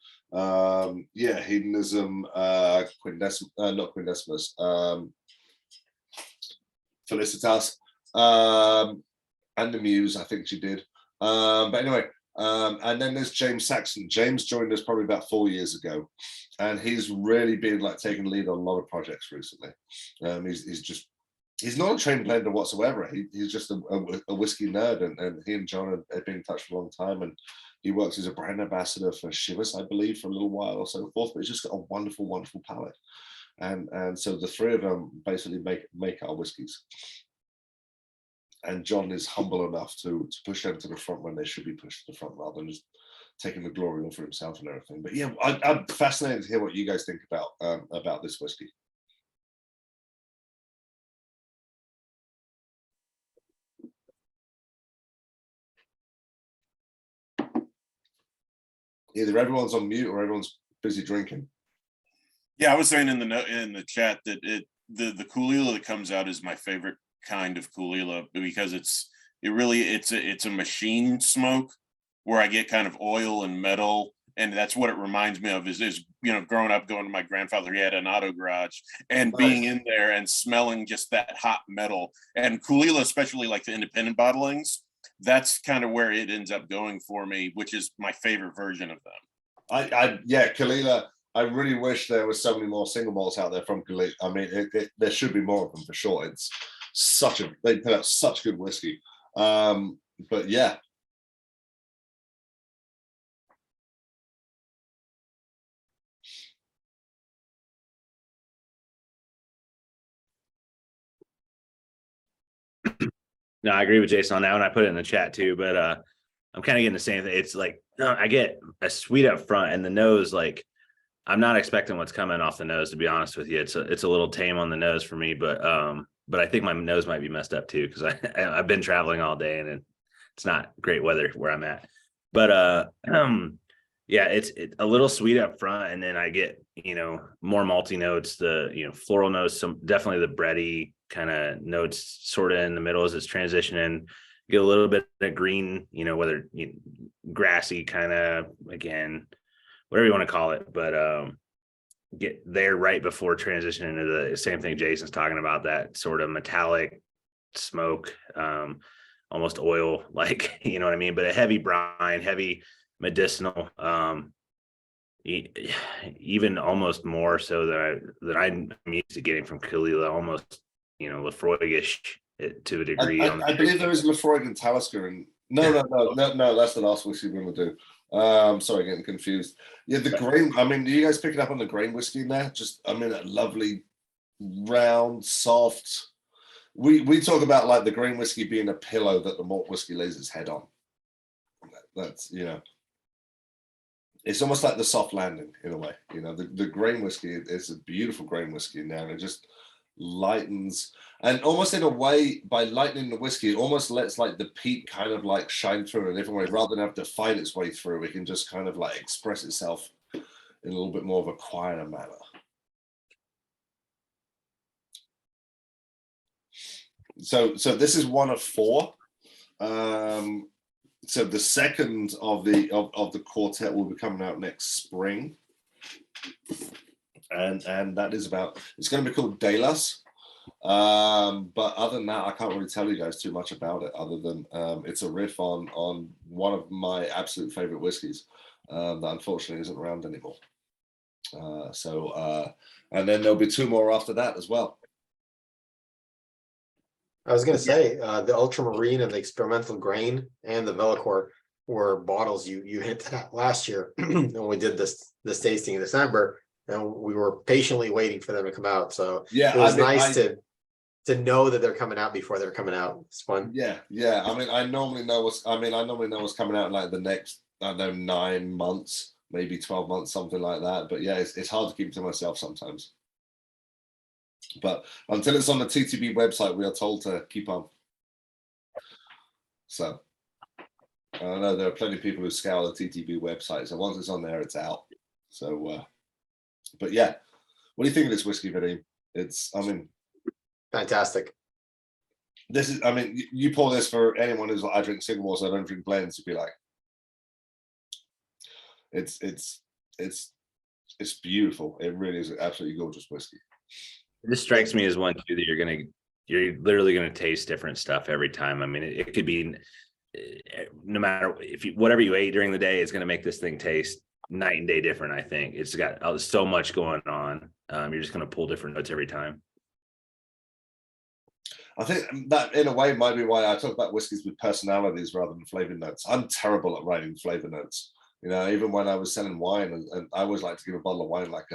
Hedonism, not Quindecimus, Felicitas, and the Muse, I think she did. But anyway. And then there's James Saxon. James joined us probably about 4 years ago, and he's really been taking lead on a lot of projects recently. He's not a trained blender whatsoever. He's just a whiskey nerd, and he and John have been in touch for a long time, and he works as a brand ambassador for Chivas, I believe, for a little while or so forth. But he's just got a wonderful, wonderful palate, and so the 3 of them basically make our whiskeys. And John is humble enough to push them to the front when they should be pushed to the front, rather than just taking the glory all for himself and everything. But yeah, I'm fascinated to hear what you guys think about this whiskey. Either everyone's on mute or everyone's busy drinking. Yeah, I was saying in the chat that the Kulila that comes out is my favorite kind of Kulila, because it's a machine smoke where I get kind of oil and metal, and that's what it reminds me of is growing up, going to my grandfather, he had an auto garage, and being in there and smelling just that hot metal. And Kulila, especially like the independent bottlings, that's kind of where it ends up going for me, which is my favorite version of them. Kalila, I really wish there was so many more single malts out there from Galit. I mean, there should be more of them for sure. It's they put out such good whiskey. But yeah. No, I agree with Jason on that one. I put it in the chat too, but I'm kind of getting the same thing. It's like I get a sweet up front and the nose, like I'm not expecting what's coming off the nose, to be honest with you. It's a little tame on the nose for me, but I think my nose might be messed up too because I've been traveling all day and it's not great weather where I'm at. But yeah, it's a little sweet up front, and then I get more malty notes, the floral notes, some definitely the bready kind of notes sort of in the middle as it's transitioning. Get a little bit of green, whether grassy kind of, again, whatever you want to call it, but get there right before transitioning into the same thing Jason's talking about, that sort of metallic smoke, almost oil like, you know what I mean, but a heavy brine, heavy medicinal, even almost more so that I'm used to getting from Kalila, almost Lafroigish to a degree. I believe there is Lafroig and Talisker, and no, that's the last whiskey we're going to do. Sorry, getting confused. Yeah, the grain. I mean, are you guys picking up on the grain whiskey in there? Just, I mean, a lovely, round, soft. We talk about like the grain whiskey being a pillow that the malt whiskey lays its head on. That's it's almost like the soft landing in a way. The grain whiskey is a beautiful grain whiskey in there, and it just lightens, and almost in a way, by lightening the whiskey, it almost lets like the peat kind of like shine through in a different way, rather than have to fight its way through. It can just kind of like express itself in a little bit more of a quieter manner. So this is one of four. So the second of the quartet will be coming out next spring. And that is it's going to be called Delas. But other than that, I can't really tell you guys too much about it, other than it's a riff on one of my absolute favorite whiskeys that unfortunately isn't around anymore. And then there'll be two more after that as well. I was going to say the Ultramarine and the Experimental Grain and the Velicor were bottles you hinted at last year when we did this tasting in December, and we were patiently waiting for them to come out. So yeah, it was nice to know that they're coming out before they're coming out. It's fun. Yeah. I mean, I normally know what's coming out in like the next, I don't know, 9 months, maybe 12 months, something like that. But yeah, it's hard to keep it to myself sometimes. But until it's on the TTB website, we are told to keep on. So I know there are plenty of people who scour the TTB website. So once it's on there, it's out. So, but yeah, what do you think of this whiskey, Vadim? Fantastic. This is, I mean, you pour this for anyone who's like, I drink single malts, I don't drink blends, to be like, it's beautiful. It really is an absolutely gorgeous whiskey. This strikes me as one too that you're literally gonna taste different stuff every time. I mean, it could be no matter whatever you ate during the day, it's gonna make this thing taste night and day different. I think it's got so much going on. You're just gonna pull different notes every time. I think that in a way might be why I talk about whiskeys with personalities rather than flavor notes. I'm terrible at writing flavor notes. Even when I was selling wine, and I always like to give a bottle of wine like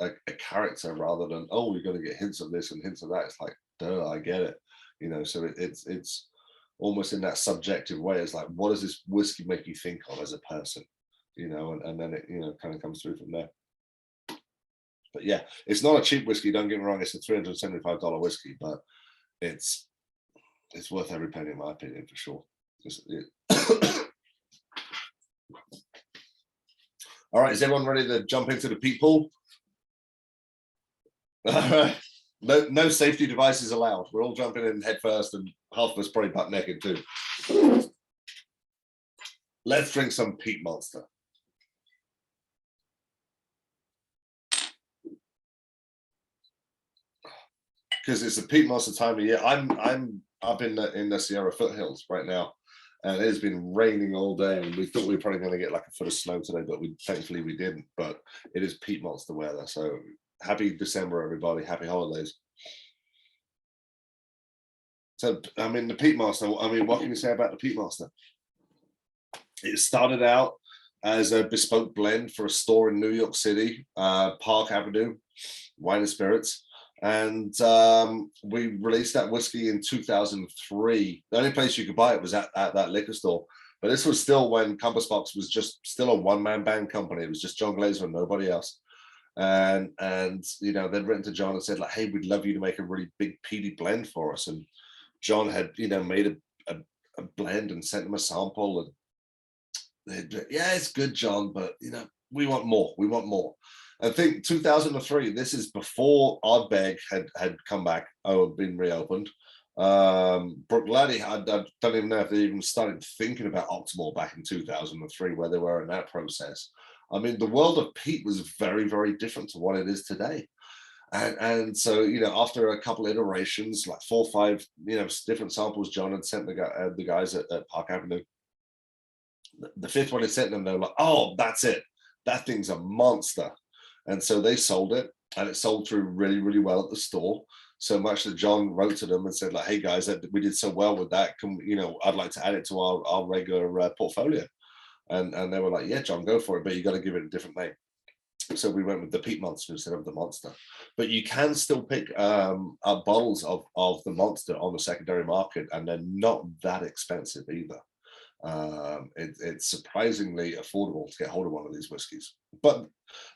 a character rather than, oh, you're going to get hints of this and hints of that. It's like, duh, I get it. So it's almost in that subjective way. It's like, what does this whiskey make you think of as a person? And then it kind of comes through from there. But yeah, it's not a cheap whiskey. Don't get me wrong. It's a $375 whiskey, but it's worth every penny in my opinion, for sure. All right, is everyone ready to jump into the peat pool? All right. No safety devices allowed. We're all jumping in head first, and half of us probably butt naked too. Let's drink some Peat Monster. Because it's a Peat Monster time of year. I'm up in the Sierra foothills right now, and it has been raining all day, and we thought we were probably going to get like a foot of snow today, but thankfully we didn't. But it is Peat Monster weather, so happy December, everybody. Happy holidays. So, I mean, the Peat Monster, I mean, what can you say about the Peat Monster? It started out as a bespoke blend for a store in New York City, Park Avenue, Wine and Spirits. And we released that whiskey in 2003. The only place you could buy it was at that liquor store. But this was still when Compass Box was just still a one-man band company. It was just John Glazer and nobody else. And you know, they'd written to John and said, like, hey, we'd love you to make a really big peaty blend for us. And John had, you know, made a blend and sent them a sample, and they'd, yeah, it's good, John, but you know, we want more. We want more. I think 2003. This is before Ardbeg had come back or been reopened. Brooklady, I don't even know if they even started thinking about Octomore back in 2003, where they were in that process. I mean, the world of peat was very, very different to what it is today. And so, you know, after a couple iterations, like 4 or 5, you know, different samples, John had sent the guys at Park Avenue. The 5th one he sent them, they were like, oh, that's it. That thing's a monster. And so they sold it, and it sold through really, really well at the store. So much that John wrote to them and said, like, hey guys, we did so well with that. Can, you know, I'd like to add it to our regular portfolio. And they were like, yeah, John, go for it, but you got to give it a different name. So we went with the Peat Monster instead of the Monster. But you can still pick up bottles of the Monster on the secondary market, and they're not that expensive either. It's surprisingly affordable to get hold of one of these whiskies. But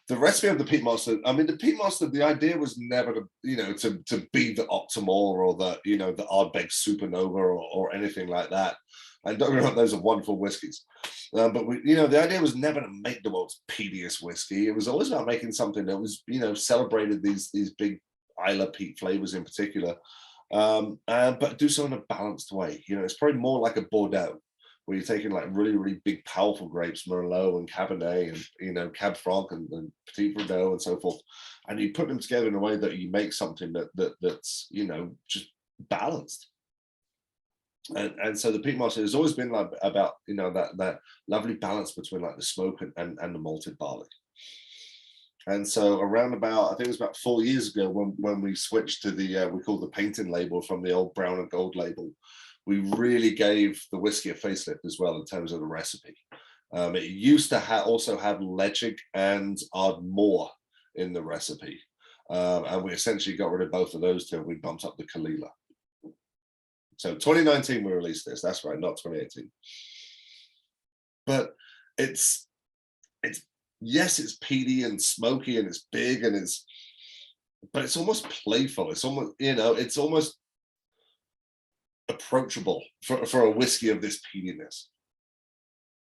the recipe of the Peat Monster, I mean, the Peat Monster, the idea was never to, you know, to be the Octomore or the, you know, the Ardbeg Supernova or anything like that. And don't get me wrong, those are wonderful whiskies. But we, you know, the idea was never to make the world's peatiest whiskey. It was always about making something that was, you know, celebrated these big Isla peat flavors in particular, but do so in a balanced way. You know, it's probably more like a Bordeaux, where you're taking like really, really big, powerful grapes, Merlot and Cabernet, and you know, Cab Franc and Petit Verdot and so forth, and you put them together in a way that you make something that's, you know, just balanced. And so the Peat Monster has always been like about, you know, that lovely balance between like the smoke and the malted barley. And so around about, I think it was about 4 years ago when we switched to the we call the painting label from the old brown and gold label, we really gave the whiskey a facelift as well in terms of the recipe. It used to also have Lechic and Ardmore in the recipe, and we essentially got rid of both of those two. We bumped up the Kalila. So 2019 we released this. That's right, not 2018. But it's yes, it's peaty and smoky and it's big and but it's almost playful. It's almost, you know, it's almost approachable for a whiskey of this peatiness.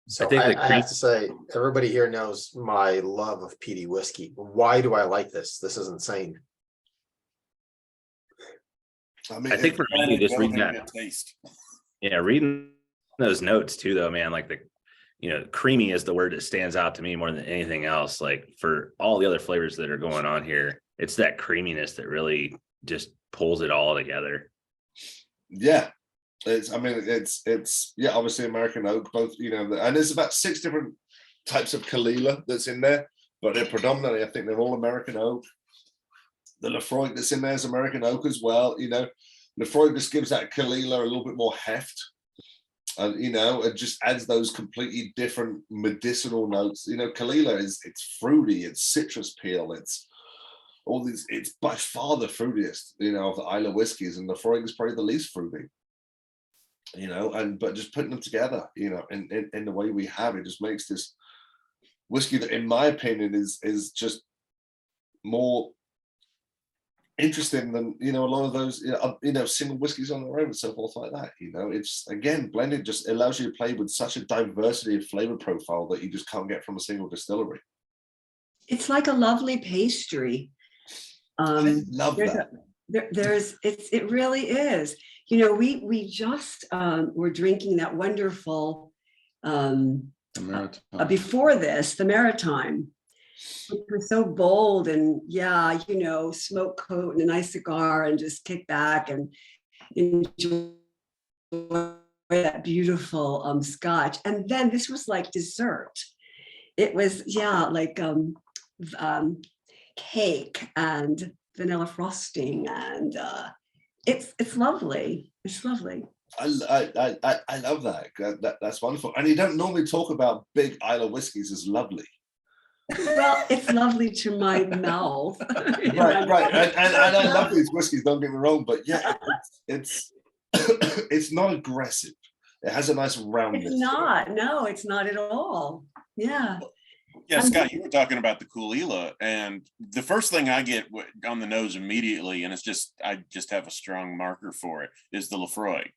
So I think I have to say, everybody here knows my love of peaty whiskey. Why do I like this? This is insane. I mean, I think for me, just reading that, taste. yeah, reading those notes too, though, man, like you know, creamy is the word that stands out to me more than anything else. Like for all the other flavors that are going on here, it's that creaminess that really just pulls it all together. Yeah, it's yeah, obviously American oak, both, you know, and there's about 6 different types of Kalila that's in there, but they're predominantly, I think they're all American oak. The Lefroy that's in there is American oak as well. You know, Lefroy just gives that Kalila a little bit more heft, and you know, it just adds those completely different medicinal notes. You know, Kalila it's fruity, it's citrus peel, it's all these. It's by far the fruitiest, you know, of the Isla whiskeys, and Lefroy is probably the least fruity. You know, but just putting them together, you know, in the way we have, it just makes this whiskey that, in my opinion, is just more interesting than, you know, a lot of those, you know, single whiskeys on their own and so forth like that. You know, it's, again, blended just allows you to play with such a diversity of flavor profile that you just can't get from a single distillery. It's like a lovely pastry. I love that. It really is. You know, we just were drinking that wonderful before this, the Maritime, which was so bold, and yeah, you know, smoke coat and a nice cigar and just kick back and enjoy that beautiful scotch. And then this was like dessert. It was, yeah, like cake and vanilla frosting, and it's lovely. It's lovely. I love that. That's wonderful. And you don't normally talk about big Isla whiskeys as lovely. Well, it's lovely to my mouth. Right. And I love these whiskeys, don't get me wrong, but yeah, it's it's not aggressive. It has a nice roundness. It's not. No, it's not at all. Yeah. Yeah, Scott, you were talking about the Kulila, and the first thing I get on the nose immediately, and it's just I just have a strong marker for it, is the Lefroy.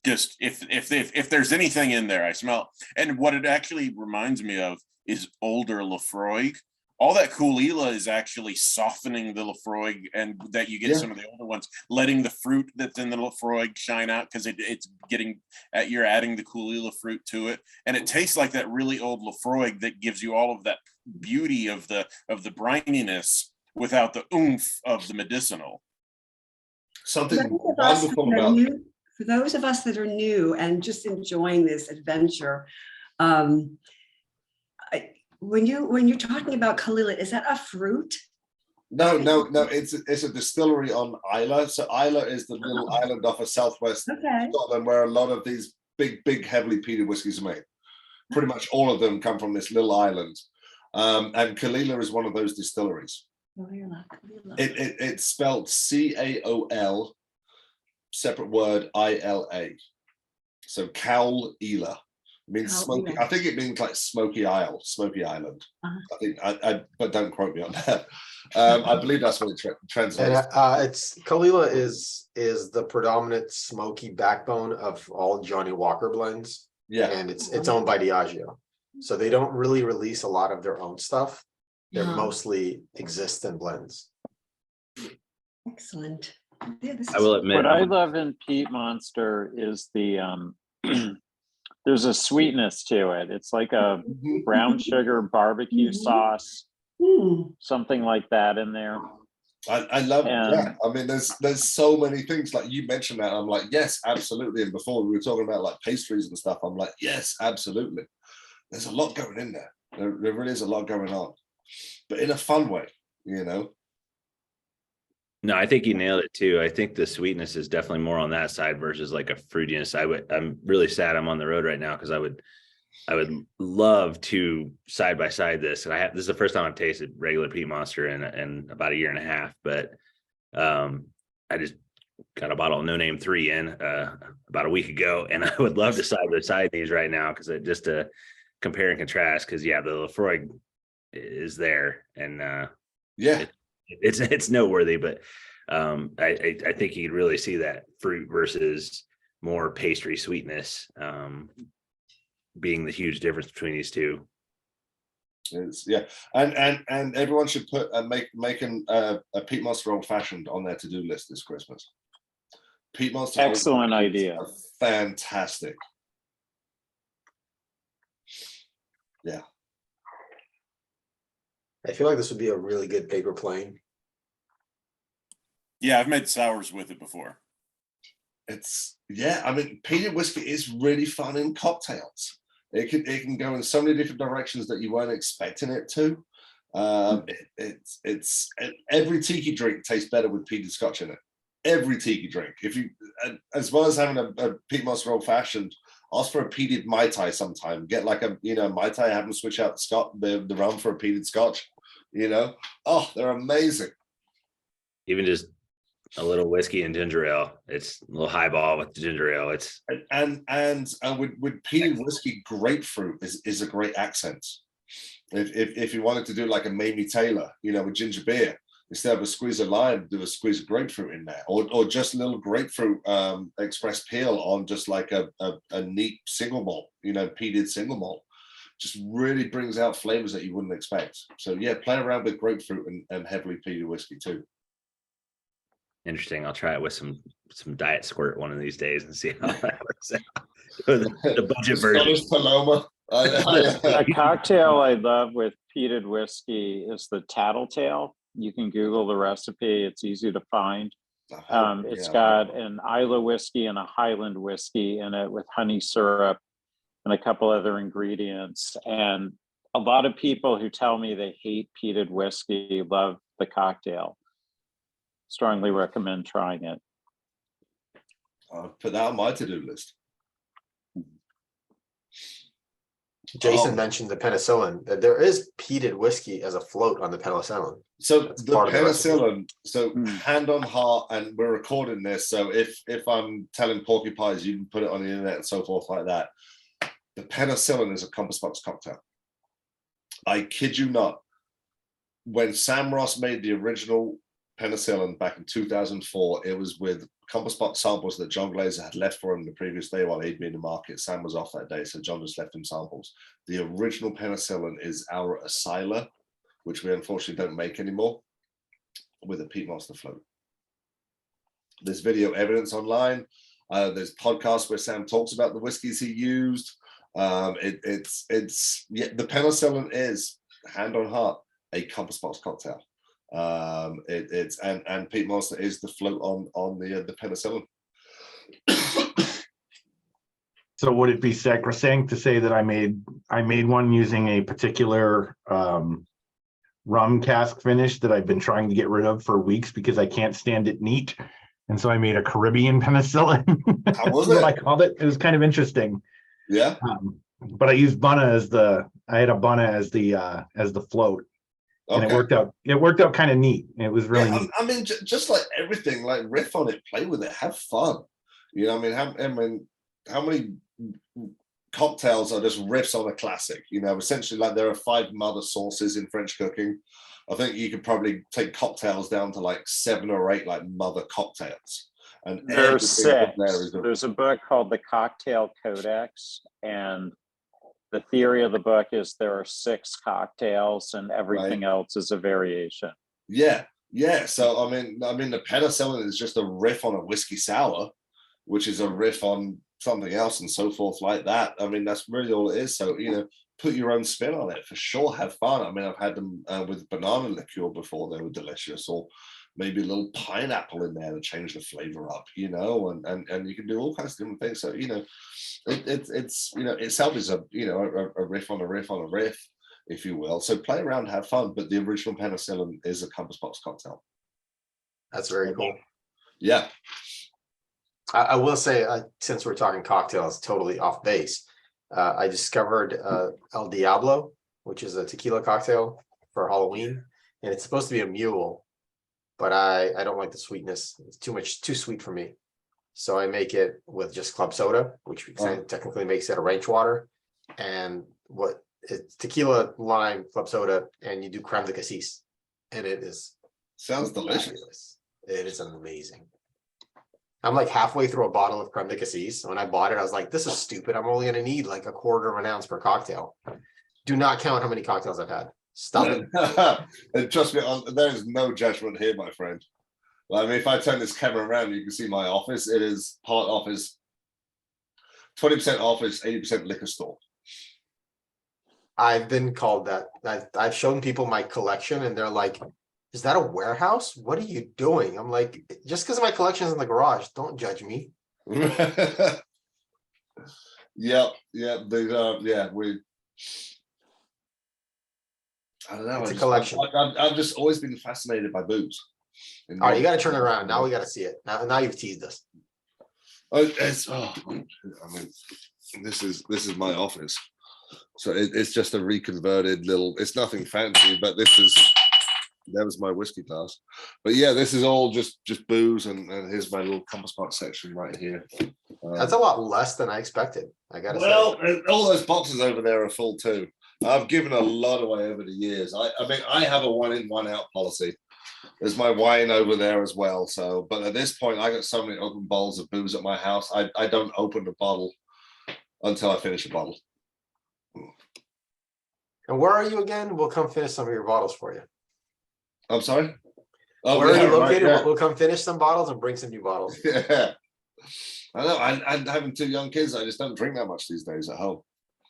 Just if there's anything in there, I smell. And what it actually reminds me of is older Lefroy. All that Kulila is actually softening the Lefroy, and that you get some of the older ones, letting the fruit that's in the Lefroy shine out, because it's getting you're adding the Kulila fruit to it, and it tastes like that really old Lefroy that gives you all of that beauty of the brininess without the oomph of the medicinal. Something wonderful about. For those of us that are new and just enjoying this adventure, when you're talking about Kalila, is that a fruit? No. It's a distillery on Isla. So Isla is the little island off of southwest Scotland where a lot of these big, heavily peated whiskies are made. Pretty much all of them come from this little island, and Kalila is one of those distilleries. Kalila. It's spelled CAOL, separate word ILA. So Caol Ila. Means smoky. I think it means like Smoky Isle, Smoky Island. I think, but don't quote me on that. I believe that's what it translates. And it's Kalila is the predominant smoky backbone of all Johnny Walker blends. Yeah, and it's owned by Diageo, so they don't really release a lot of their own stuff. They're mostly existent blends. Excellent. Yeah, I will admit, what I love in Peat Monster is the there's a sweetness to it. It's like a brown sugar barbecue sauce, something like that in there. I love that. I mean, there's so many things, like you mentioned that. I'm like, yes, absolutely. And before we were talking about like pastries and stuff, I'm like, yes, absolutely. There's a lot going in there. There really is a lot going on, but in a fun way, you know. No, I think you nailed it too. I think the sweetness is definitely more on that side versus like a fruitiness. I'm really sad I'm on the road right now, because I would love to side by side this. And this is the first time I've tasted regular Peat Monster in about a year and a half. But I just got a bottle of No Name 3 in about a week ago, and I would love to side by side these right now, because just to compare and contrast. Because the Lefroy is there, and it's noteworthy, but I think you could really see that fruit versus more pastry sweetness being the huge difference between these two. And everyone should put making a Peat Monster Old Fashioned on their to-do list this Christmas. Peat Monster, excellent idea. Fantastic. Yeah. I feel like this would be a really good paper plane. Yeah, I've made sours with it before. I mean, peated whiskey is really fun in cocktails. It can go in so many different directions that you weren't expecting it to. It's every tiki drink tastes better with peated scotch in it. Every tiki drink. If you, as well as having a Peat Monster Old Fashioned, ask for a peated Mai Tai sometime. Get like a Mai Tai, have them switch out the rum for a peated scotch. They're amazing. Even just a little whiskey and ginger ale. It's a little highball with the ginger ale. It's and with peated whiskey, grapefruit is a great accent. If you wanted to do like a Mamie Taylor, with ginger beer, instead of a squeeze of lime, do a squeeze of grapefruit in there, or just a little grapefruit express peel on just like a neat single malt, peated single malt. Just really brings out flavors that you wouldn't expect. So yeah, play around with grapefruit and heavily peated whiskey too. interesting. I'll try it with some diet squirt one of these days and see how that works out. The budget version. Paloma. A cocktail I love with peated whiskey is the Tattletale. You can Google the recipe. It's easy to find. It's Yeah. got an Isla whiskey and a Highland whiskey in it with honey syrup and a couple other ingredients. And a lot of people who tell me they hate peated whiskey love the cocktail. Strongly recommend trying it. I'll put that on my to-do list. Jason Oh. mentioned the penicillin. That there is peated whiskey as a float on the penicillin. So That's the part of the recipe. penicillin, so Mm. hand on heart, and we're recording this. So if I'm telling porcupines, you can put it on the internet and so forth like that. The penicillin is a compass box cocktail. I kid you not. When Sam Ross made the original penicillin back in 2004, it was with compass box samples that John Glazer had left for him the previous day while he'd been in the market. Sam was off that day, so John just left him samples. The original penicillin is our Asila, which we unfortunately don't make anymore, with a Peat Monster float. There's video evidence online. There's podcasts where Sam talks about the whiskeys he used. It's the penicillin is, hand on heart, a compass box cocktail. And Peat Monster is the float on the penicillin. So would it be sacrosanct to say that I made one using a particular rum cask finish that I've been trying to get rid of for weeks because I can't stand it neat? And so I made a Caribbean penicillin. How was That's what I it? called it. It was kind of interesting. Yeah. But I used Bunna as the float. And Okay. it worked out kind of neat. It was really Yeah, neat. I mean, just like everything, like riff on it, play with it, have fun. You know, how many cocktails are just riffs on a classic? You know, essentially, like there are 5 mother sauces in French cooking. I think you could probably take cocktails down to like 7 or 8 like mother cocktails. And There's everything 6. there is There's a book called The Cocktail Codex, and the theory of the book is there are 6 cocktails and everything else is a variation. Yeah. So I mean, the penicillin is just a riff on a whiskey sour, which is a riff on something else and so forth like that. I mean, that's really all it is. So, you know, put your own spin on it for sure. Have fun. I mean, I've had them with banana liqueur before. They were delicious, or maybe a little pineapple in there to change the flavor up, you know, and you can do all kinds of different things. So, you know, it's you know, itself is a, you know, a riff on a riff on a riff, if you will. So play around, have fun. But the original penicillin is a compass box cocktail. That's very cool. Yeah. I will say, since we're talking cocktails, totally off base, I discovered El Diablo, which is a tequila cocktail for Halloween, and it's supposed to be a mule, but I don't like the sweetness. It's too sweet for me. So I make it with just club soda, which technically makes it a ranch water, and it's tequila, lime, club soda, and you do creme de cassis, and it is sounds delicious. fabulous. It is amazing. I'm like halfway through a bottle of creme de cassis. When I bought it, I was like, this is stupid. I'm only going to need like 1/4 of an ounce per cocktail. Do not count how many cocktails I've had. Stop it. And trust me, there is no judgment here, my friend. I mean, if I turn this camera around, you can see my office. It is part office, 20% office, 80% liquor store. I've been called that. I've shown people my collection and they're like, is that a warehouse? What are you doing? I'm like, just because my collection is in the garage, don't judge me. Yep. I don't know. It's a collection. I've just always been fascinated by booze. All right, you got to turn it around. Now we got to see it. Now you've teased us. I mean, this is my office. So it's just a reconverted little, it's nothing fancy, but that was my whiskey glass. But yeah, this is all just booze, and here's my little compass box section right here. That's a lot less than I expected. I gotta say. Well, all those boxes over there are full too. I've given a lot away over the years. I mean, I have a 1 in, 1 out policy. There's my wine over there as well. So, but at this point, I got so many open bottles of booze at my house. I don't open the bottle until I finish a bottle. And where are you again? We'll come finish some of your bottles for you. I'm sorry. Oh, where are you located? Right, yeah. We'll come finish some bottles and bring some new bottles. Yeah. I know. I'm having 2 young kids. I just don't drink that much these days at home.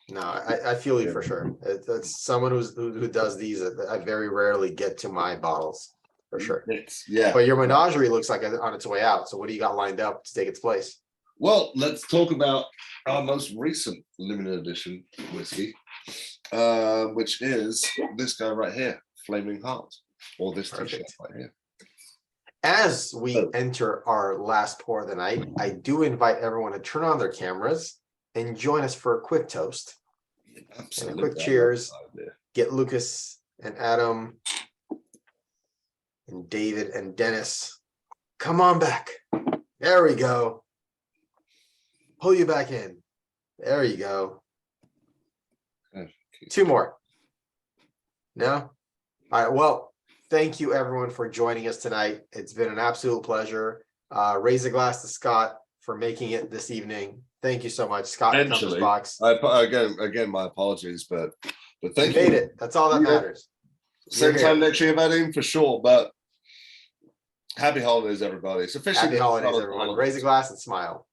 No, I feel you for sure. It's someone who does these. I very rarely get to my bottles. for sure. Yeah. But your menagerie looks like it's on its way out. So what do you got lined up to take its place? Well, let's talk about our most recent limited edition whiskey, which is this guy right here, Flaming Heart, or this t-shirt Perfect. right here. As we enter our last pour of the night, I do invite everyone to turn on their cameras and join us for a quick toast. Absolutely. And a quick cheers. Get Lucas and Adam and David and Dennis. Come on back. There we go. Pull you back in. There you go. Two more. No? All right. Well, thank you everyone for joining us tonight. It's been an absolute pleasure. Raise a glass to Scott for making it this evening. Thank you so much, Scott. Eventually, Box. again, my apologies, but thank you. Made it. That's all that matters. Same time next year, Vadim, for sure. But happy holidays, everybody. It's officially Happy holidays, everyone. Raise a glass and smile.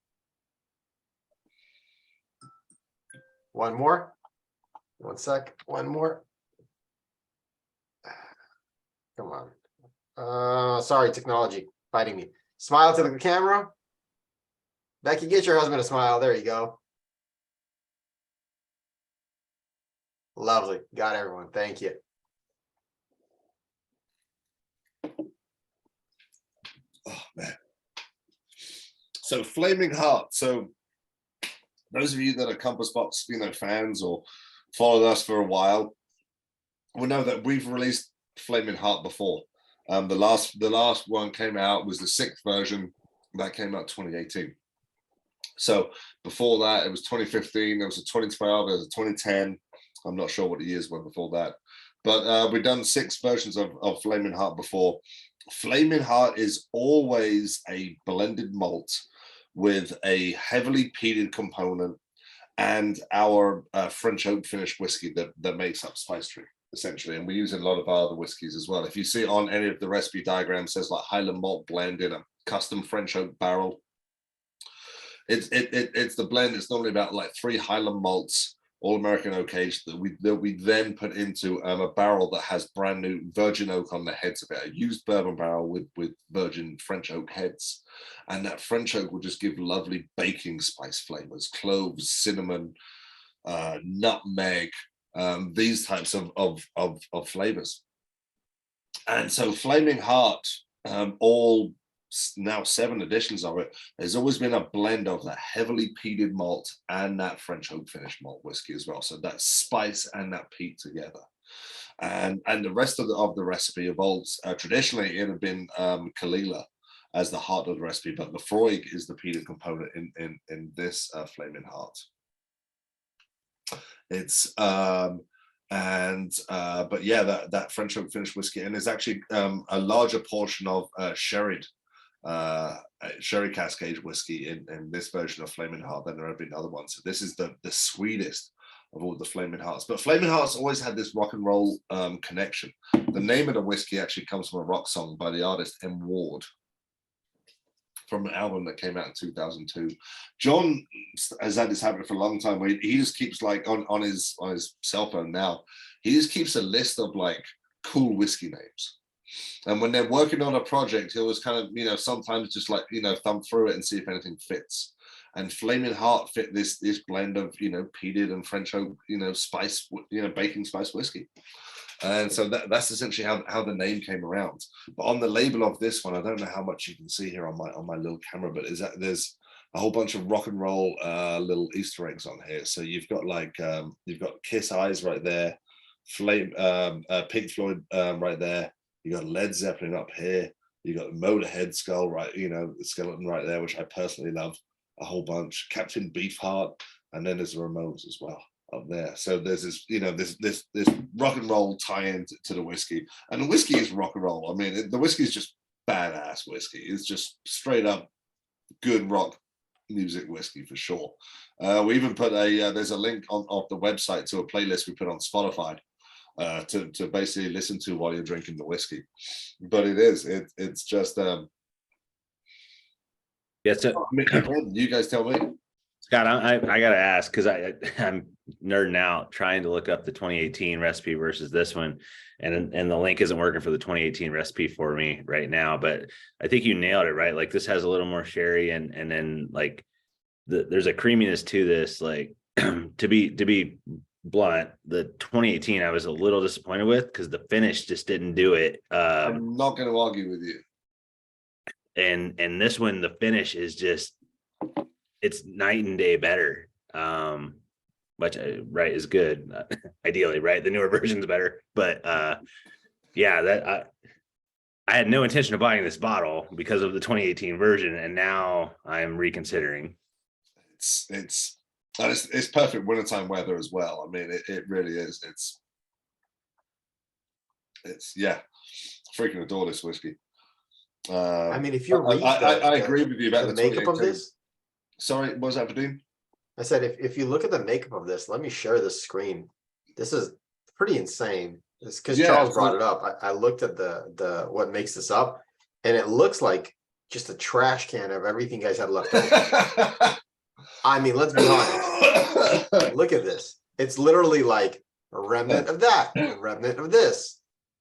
One more. One sec. One more. Come on. Sorry, technology fighting me. Smile to the camera. Becky, get your husband a smile. There you go. Lovely. Got everyone. Thank you. Oh man. So Flaming Heart. So those of you that are Compass Box, fans or followed us for a while will know that we've released Flaming Heart before. The last one came out was the 6th version that came out 2018. So before that, it was 2015. There was a 2012. There was a 2010. I'm not sure what the years were before that, but we've done 6 versions of Flaming Heart before. Flaming Heart is always a blended malt with a heavily peated component and our French oak finished whiskey that makes up Spice Tree, essentially. And we use in a lot of our other whiskeys as well. If you see on any of the recipe diagrams, says like Highland malt blend in a custom French oak barrel. It's the blend. It's normally about like 3 Highland malts, all American oak aged, that we then put into a barrel that has brand new virgin oak on the heads of it, a used bourbon barrel with virgin French oak heads. And that French oak will just give lovely baking spice flavors, cloves, cinnamon, nutmeg, these types of flavors. And so Flaming Heart, all now 7 editions of it, there's always been a blend of that heavily peated malt and that French oak finished malt whiskey as well. So that spice and that peat together. And the rest of the recipe evolves. Traditionally, it had been Kalila as the heart of the recipe, but Lefroy is the peated component in this Flaming Heart. It's but yeah, that French oak finished whiskey, and there's actually a larger portion of sherry cask aged whiskey in this version of Flaming Heart than there have been other ones. So this is the sweetest of all the Flaming Hearts. But Flaming Hearts always had this rock and roll connection. The name of the whiskey actually comes from a rock song by the artist M. Ward, from an album that came out in 2002. John has had this habit for a long time where he just keeps like on his cell phone now, he just keeps a list of like cool whiskey names. And when they're working on a project, he'll just kind of, sometimes just like, thumb through it and see if anything fits. And Flaming Heart fit this blend of, peated and French oak, spice, baking spice whiskey. And so that's essentially how the name came around. But on the label of this one, I don't know how much you can see here on my little camera, but there's a whole bunch of rock and roll little Easter eggs on here. So you've got you've got Kiss Eyes right there, Pink Floyd right there. You got Led Zeppelin up here. You got Motorhead skull right, the skeleton right there, which I personally love a whole bunch. Captain Beefheart, and then there's the Ramones as well up there. So there's this this rock and roll tie-in to the whiskey, and the whiskey is rock and roll. I mean, the whiskey is just badass whiskey. It's just straight up good rock music whiskey for sure. We even put there's a link on the website to a playlist we put on Spotify to basically listen to while you're drinking the whiskey. But it's just yeah. So you guys tell me. Scott, I gotta ask because I'm nerding out trying to look up the 2018 recipe versus this one, and the link isn't working for the 2018 recipe for me right now. But I think you nailed it, right? Like this has a little more sherry, and then like there's a creaminess to this. Like to be blunt, the 2018 I was a little disappointed with because the finish just didn't do it. I'm not going to argue with you. And this one, the finish is just, it's night and day better. Which right is good. Ideally, right? The newer version's better. But yeah, that I had no intention of buying this bottle because of the 2018 version, and now I'm reconsidering. It's perfect wintertime weather as well. I mean, it really is. It's yeah, freaking adore this whiskey. I mean, if you read, I agree with you about the the makeup of 2018. this. Sorry, what was that, Vadim? I said, if you look at the makeup of this, let me share the screen. This is pretty insane. It's because Yeah, Charles so- brought it up. I looked at the what makes this up, and it looks like just a trash can of everything you guys had left over. I mean, let's be honest. Look at this. It's literally like a remnant of that, a remnant of this.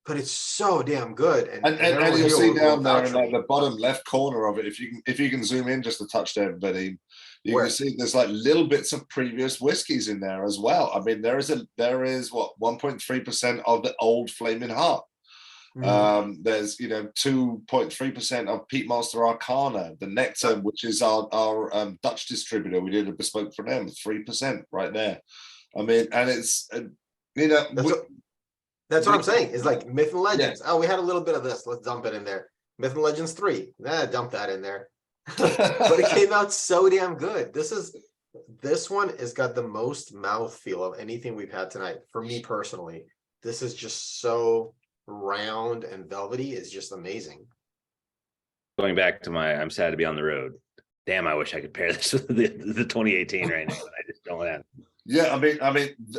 But it's so damn good. And And you'll everyone see here will down there vouch in for like me. the bottom left corner of it, if you can zoom in just a touch there, Vadim, you Where? can see there's like little bits of previous whiskies in there as well. I mean, there is what 1.3% of the old Flaming Heart. There's 2.3% of Peat Monster Arcana, the Nectar, which is our Dutch distributor. We did a bespoke for them, 3% right there. I mean, and it's That's what I'm saying. Is like Myth and Legends. Yeah. Oh, we had a little bit of this. Let's dump it in there. Myth and Legends 3. Dump that in there. But it came out so damn good. This one has got the most mouthfeel of anything we've had tonight. For me personally, this is just so round and velvety. It's just amazing. Going back to I'm sad to be on the road. Damn, I wish I could pair this with the 2018 right now, but I just don't have. Yeah,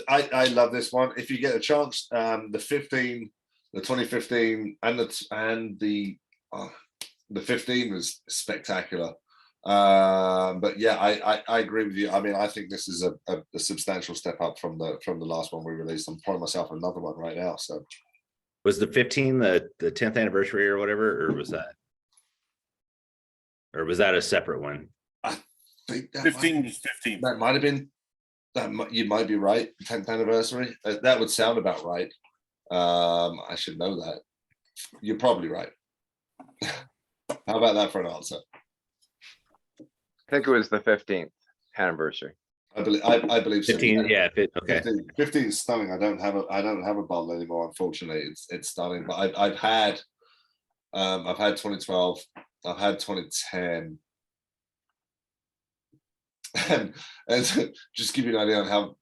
I love this one. If you get a chance, the 15, the 2015, and the 15 was spectacular. But yeah, I agree with you. I mean, I think this is a substantial step up from the last one we released. I'm pouring myself another one right now. So Was the 15 the 10th anniversary or whatever, or was that a separate one? I think that 15 is 15. that might have been. You might be right. 10th anniversary. That would sound about right. I should know that. You're probably right. How about that for an answer? I think it was the 15th anniversary. I believe 15, so. yeah. Okay. 15 is stunning. I don't have a bottle anymore, unfortunately. It's stunning. But I've had 2012. I've had 2010. And just give you an idea on how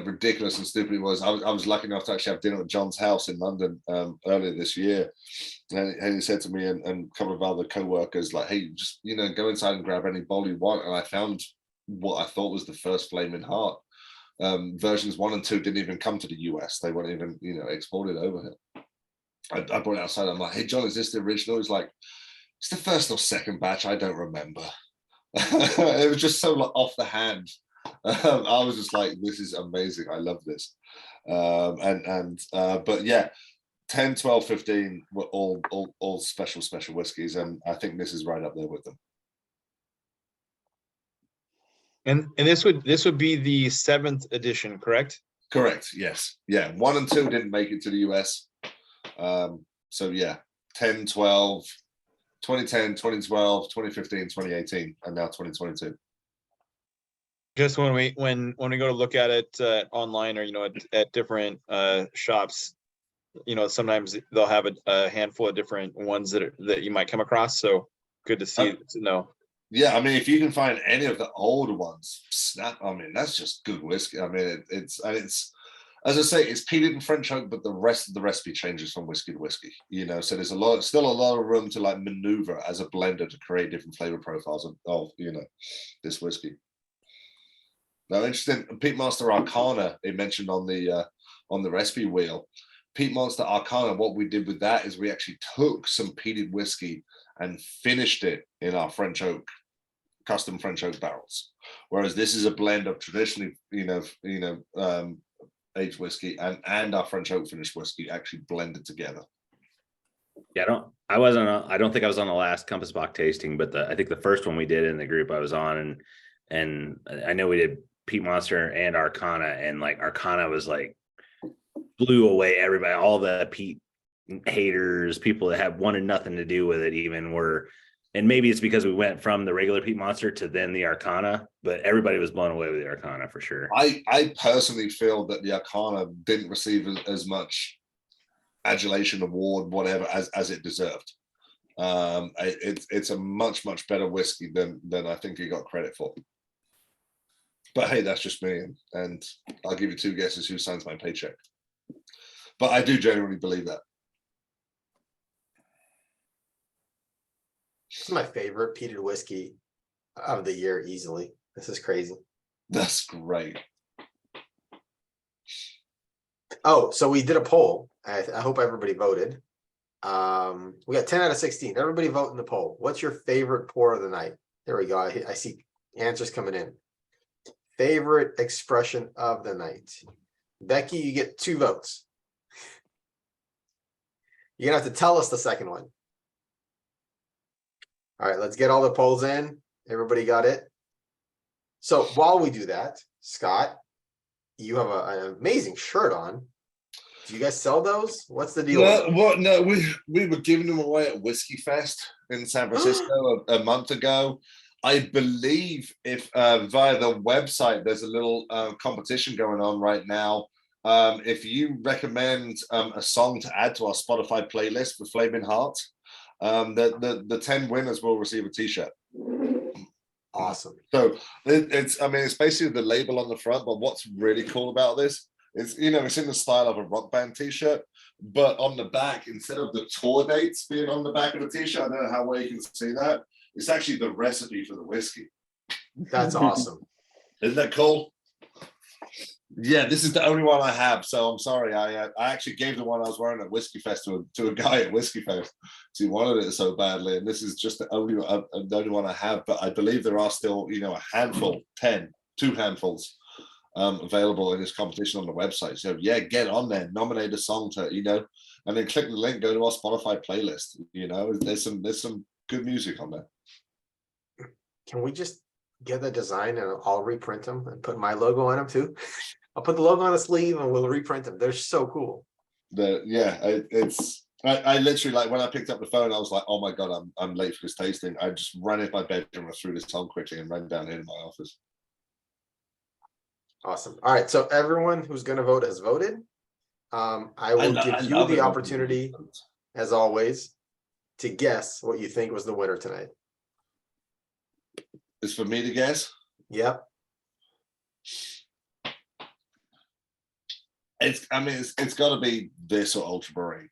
ridiculous and stupid it was. I was lucky enough to actually have dinner at John's house in London earlier this year, and he said to me and a couple of other co-workers, like, hey, just go inside and grab any bowl you want. And I found what I thought was the first Flaming Heart. Versions 1 and 2 didn't even come to the US. They weren't even exported over here. I brought it outside. I'm like, hey John, is this the original? He's like, it's the first or second batch. I don't remember. It was just so off the hand. I was just like, this is amazing. I love this. But yeah, 10, 12, 15 were all special whiskeys, and I think this is right up there with them. And this would be the 7th edition, correct? Correct. Yes. Yeah. 1 and 2 didn't make it to the US. So yeah, 10, 12, 2010, 2012, 2015, 2018, and now 2022. Just when we go to look at it online, or at different shops, sometimes they'll have a handful of different ones that you might come across. So good to see. No. Yeah, I mean, if you can find any of the older ones, snap. I mean, that's just good whiskey. I mean, it's as I say, it's peated in French oak, but the rest of the recipe changes from whiskey to whiskey. So there's still a lot of room to maneuver as a blender to create different flavor profiles of this whiskey. Now, interesting, Peat Monster Arcana, they mentioned on the recipe wheel. Peat Monster Arcana, what we did with that is we actually took some peated whiskey and finished it in our French oak custom French oak barrels, whereas this is a blend of traditionally, aged whiskey and our French oak finished whiskey actually blended together. Yeah, I don't think I was on the last Compass Bock tasting, but I think the first one we did in the group I was on, and I know we did Peat Monster and Arcana, and like Arcana was like blew away everybody, all the peat haters, people that have wanted nothing to do with it even were, and maybe it's because we went from the regular Peat Monster to then the Arcana, but everybody was blown away with the Arcana for sure. I personally feel that the Arcana didn't receive as much adulation, award, whatever, as it deserved. It's a much better whiskey than I think he got credit for. But hey, that's just me, and I'll give you 2 guesses who signs my paycheck. But I do genuinely believe that. This is my favorite peated whiskey of the year easily. This is crazy. That's great. Oh, so we did a poll. I hope everybody voted. We got 10 out of 16. Everybody vote in the poll. What's your favorite pour of the night? There we go. I see answers coming in. Favorite expression of the night. Becky, you get 2 votes. You're gonna have to tell us the second one. All right, let's get all the polls in. Everybody got it? So while we do that, Scott, you have an amazing shirt on. Do you guys sell those? What's the deal? No, we were giving them away at Whiskey Fest in San Francisco a month ago. I believe if via the website, there's a little competition going on right now. If you recommend a song to add to our Spotify playlist for Flaming Heart, the 10 winners will receive a t-shirt. Awesome. So it's basically the label on the front, but what's really cool about this is, it's in the style of a rock band t-shirt, but on the back, instead of the tour dates being on the back of the t-shirt, I don't know how well you can see that, it's actually the recipe for the whiskey. That's awesome. Isn't that cool? Yeah, this is the only one I have, so I'm sorry. I actually gave the one I was wearing at Whiskey Fest to a guy at Whiskey Fest. He wanted it so badly, and this is just the only one I have. But I believe there are still, a handful, 2 handfuls available in this competition on the website. So yeah, get on there, nominate a song to, and then click the link, go to our Spotify playlist. There's some good music on there. Can we just get the design and I'll reprint them and put my logo on them too? I'll put the logo on the sleeve and we'll reprint them. They're so cool. I literally, like, when I picked up the phone, I was like, oh my God, I'm late for this tasting. I just ran into my bedroom and threw this on quickly and ran down here to my office. Awesome. All right. So everyone who's going to vote has voted. I will give you the opportunity, as always, to guess what you think was the winner tonight. It's for me to guess? Yep. It's got to be this or Ultramarine.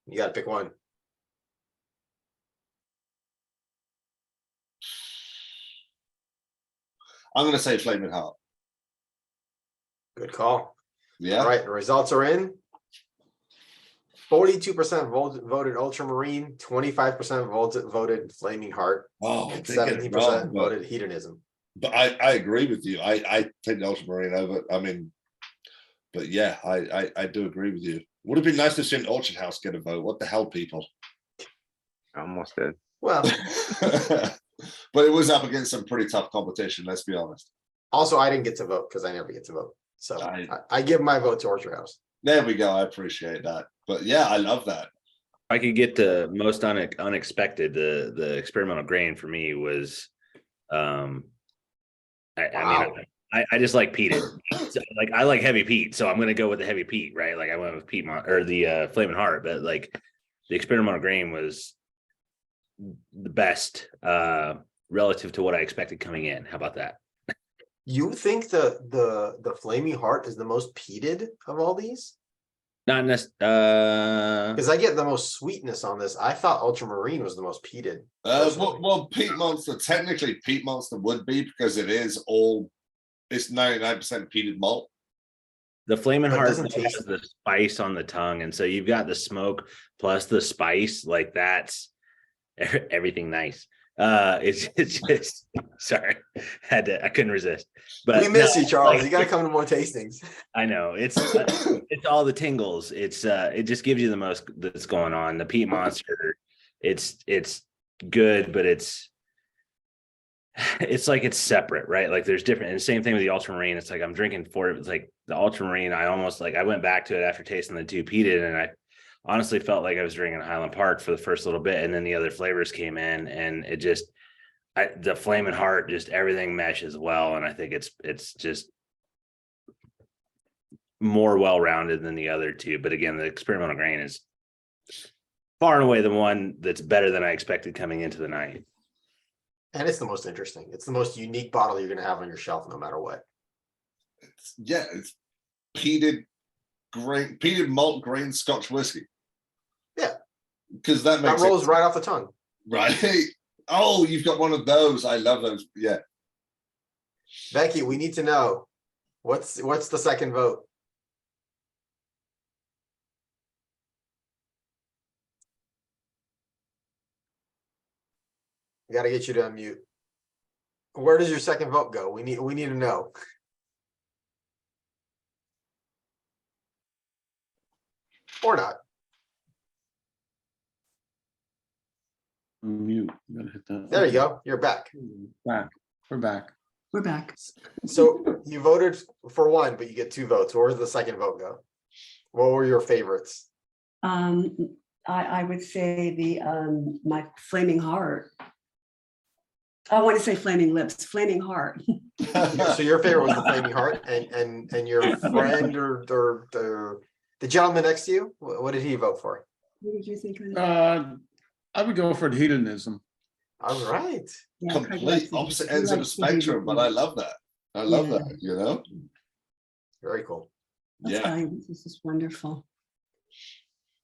You got to pick one. I'm going to say Flaming Heart. Good call. Yeah. All right. The results are in. 42% voted Ultramarine, 25% voted Flaming Heart, and 17% voted Hedonism. But I agree with you. I take the Ultramarine over. But yeah, I do agree with you. Would have been nice to see an Orchard House get a vote. What the hell, people? Almost did. Well, but it was up against some pretty tough competition, let's be honest. Also, I didn't get to vote because I never get to vote. So I give my vote to Orchard House. There we go. I appreciate that. But yeah, I love that. I could get the most unexpected. The experimental grain for me was, I just like peated. Like I like heavy peat, so I'm gonna go with the heavy peat, right? Like I went with Peat or the Flaming Heart, but like the experimental grain was the best relative to what I expected coming in. How about that? You think the Flaming Heart is the most peated of all these? Not necessarily. Because I get the most sweetness on this. I thought Ultramarine was the most peated. Well, Peat Monster, technically Peat Monster would be, because it's 99% peated malt. The Flaming Heart has taste the spice on the tongue, and so you've got the smoke plus the spice. Like that's everything nice. It's just sorry, I couldn't resist. But We miss no, you, Charles. like, You got to come to more tastings. I know it's all the tingles. It just gives you the most that's going on. The Peat Monster, it's good, but it's like it's separate, right? Like there's different, and the same thing with the Ultramarine. It's like I'm drinking four. It's like the Ultramarine. I almost like I went back to it after tasting the two peated, and I honestly felt like I was drinking Highland Park for the first little bit, and then the other flavors came in, and it just the Flaming Heart, just everything meshes well, and I think it's just more well-rounded than the other two. But again, the experimental grain is far and away the one that's better than I expected coming into the night. And it's the most interesting. It's the most unique bottle you're going to have on your shelf, no matter what. It's peated malt grain Scotch whiskey. Yeah, because that makes rolls right off the tongue. Right. Oh, you've got one of those. I love those. Yeah. Becky, we need to know what's the second vote. We got to get you to unmute. Where does your second vote go? We need to know. Or not. Mute. I'm gonna hit that. There you go. You're back. Back. We're back. We're back. So you voted for one, but you get two votes. Where does the second vote go? What were your favorites? I would say the my Flaming Heart. I want to say Flaming Lips, Flaming Heart. So your favorite was the Flaming Heart, and your friend or the gentleman next to you, what did he vote for? What did you think? I would go for Hedonism. All right. Yeah, Complete opposite ends of the spectrum, but I love that. I love that, you know? Very cool. Yeah. This is wonderful.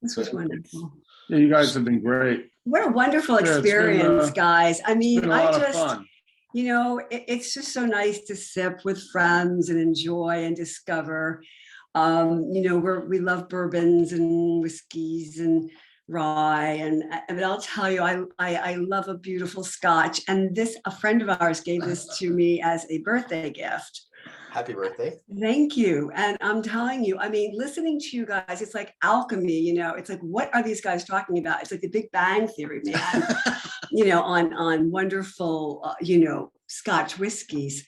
This was wonderful. Yeah, you guys have been great. What a wonderful Yeah, it's been, experience, guys. I It's mean, been a lot of fun. you know, it's just so nice to sip with friends and enjoy and discover. You know, we love bourbons and whiskeys and rye, but I'll tell you, I love a beautiful Scotch. And a friend of ours gave this to me as a birthday gift. Happy birthday. Thank you. And I'm telling you, I mean, listening to you guys, it's like alchemy, you know, it's like, what are these guys talking about? It's like the Big Bang Theory, man, you know, on wonderful, you know, Scotch whiskeys.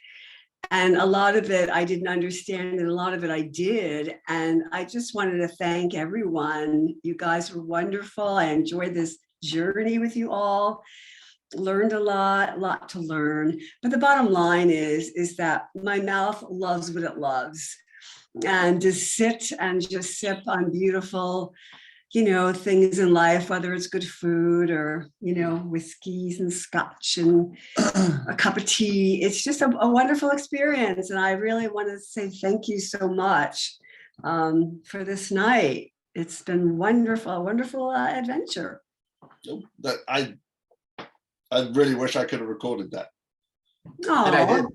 And a lot of it I didn't understand, and a lot of it I did. And I just wanted to thank everyone. You guys were wonderful. I enjoyed this journey with you all. Learned a lot to learn. But the bottom line is that my mouth loves what it loves. And to sit and just sip on beautiful, you know, things in life, whether it's good food or, you know, whiskeys and Scotch and a cup of tea. It's just a wonderful experience. And I really want to say thank you so much for this night. It's been wonderful, a wonderful adventure. That I really wish I could have recorded that. Oh, And I did.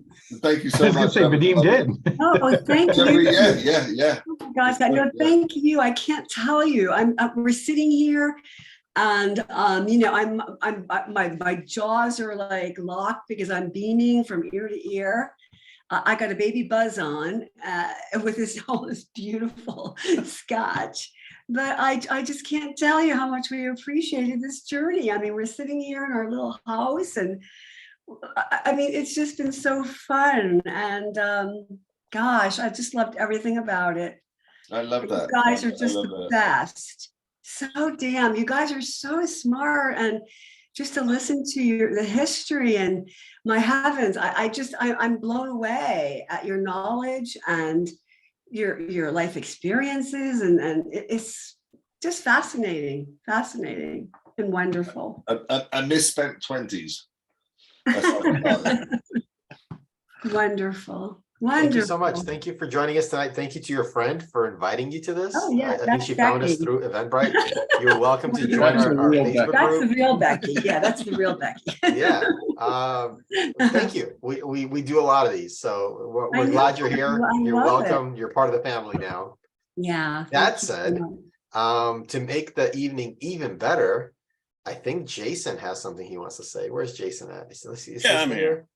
Thank you I so was gonna much. say, Vadim did. oh, thank you. Yeah. Guys, no, thank you. I can't tell you. We're sitting here, and you know, my jaws are like locked because I'm beaming from ear to ear. I got a baby buzz on with all this beautiful Scotch. But I just can't tell you how much we appreciated this journey. I mean, we're sitting here in our little house, and I mean, it's just been so fun. And gosh, I just loved everything about it. I love that. You guys are just I love the that. best. So damn, you guys are so smart. And just to listen to the history, and my heavens, I'm blown away at your knowledge and your life experiences, and it's just fascinating and wonderful. A misspent 20s. Wonderful. Thank you so much. Thank you for joining us tonight. Thank you to your friend for inviting you to this. Oh, yeah, I think that's she found us Becky. through Eventbrite. You're welcome to join That's our the real Facebook That's group. the real Becky. Yeah, that's the real Becky. Yeah. Thank you. We do a lot of these, so I we're know. glad you're here. I You're love it. welcome. You're part of the family now. Yeah. That thank you so said, much. to make the evening even better, I think Jason has something he wants to say. Where's Jason at? Is he Yeah, I'm here.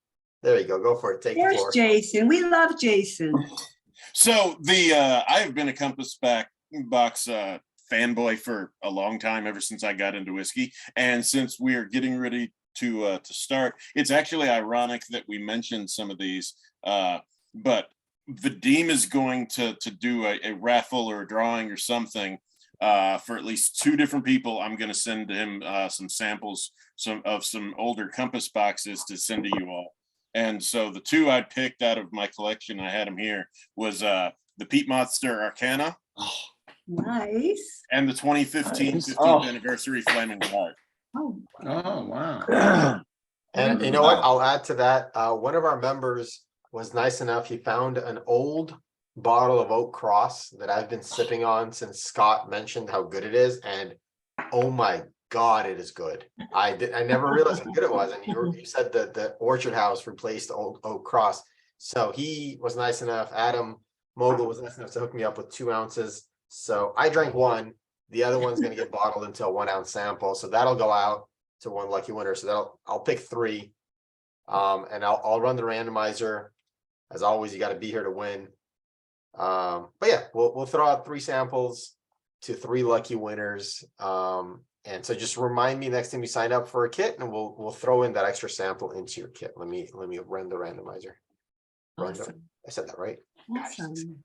There you go. Go for it. Take the There's floor. Jason. We love Jason. So I have been a Compass box fanboy for a long time, ever since I got into whiskey. And since we are getting ready to start, it's actually ironic that we mentioned some of these, but Vadim is going to do a raffle or a drawing or something for at least 2 different people. I'm going to send him some samples of some older Compass boxes to send to you all. And so the 2 I picked out of my collection, I had them here, was the Peat Monster Arcana Nice. and the 2015 Nice. 15th anniversary Flaming Heart. Oh, Oh, wow. And you know what? I'll add to that. One of our members was nice enough. He found an old bottle of Oak Cross that I've been sipping on since Scott mentioned how good it is. And oh my God, it is good. I never realized how good it was. And you said that the Orchard House replaced old Oak Cross. So he was nice enough. Adam Mogul was nice enough to hook me up with 2 ounces. So I drank 1. The other one's going to get bottled into a 1 ounce sample. So that'll go out to 1 lucky winner. So I'll pick 3. And I'll run the randomizer. As always, you got to be here to win. But yeah, we'll throw out 3 samples to 3 lucky winners. And so just remind me next time you sign up for a kit, and we'll throw in that extra sample into your kit. Let me run the randomizer. awesome. I said that right? Awesome.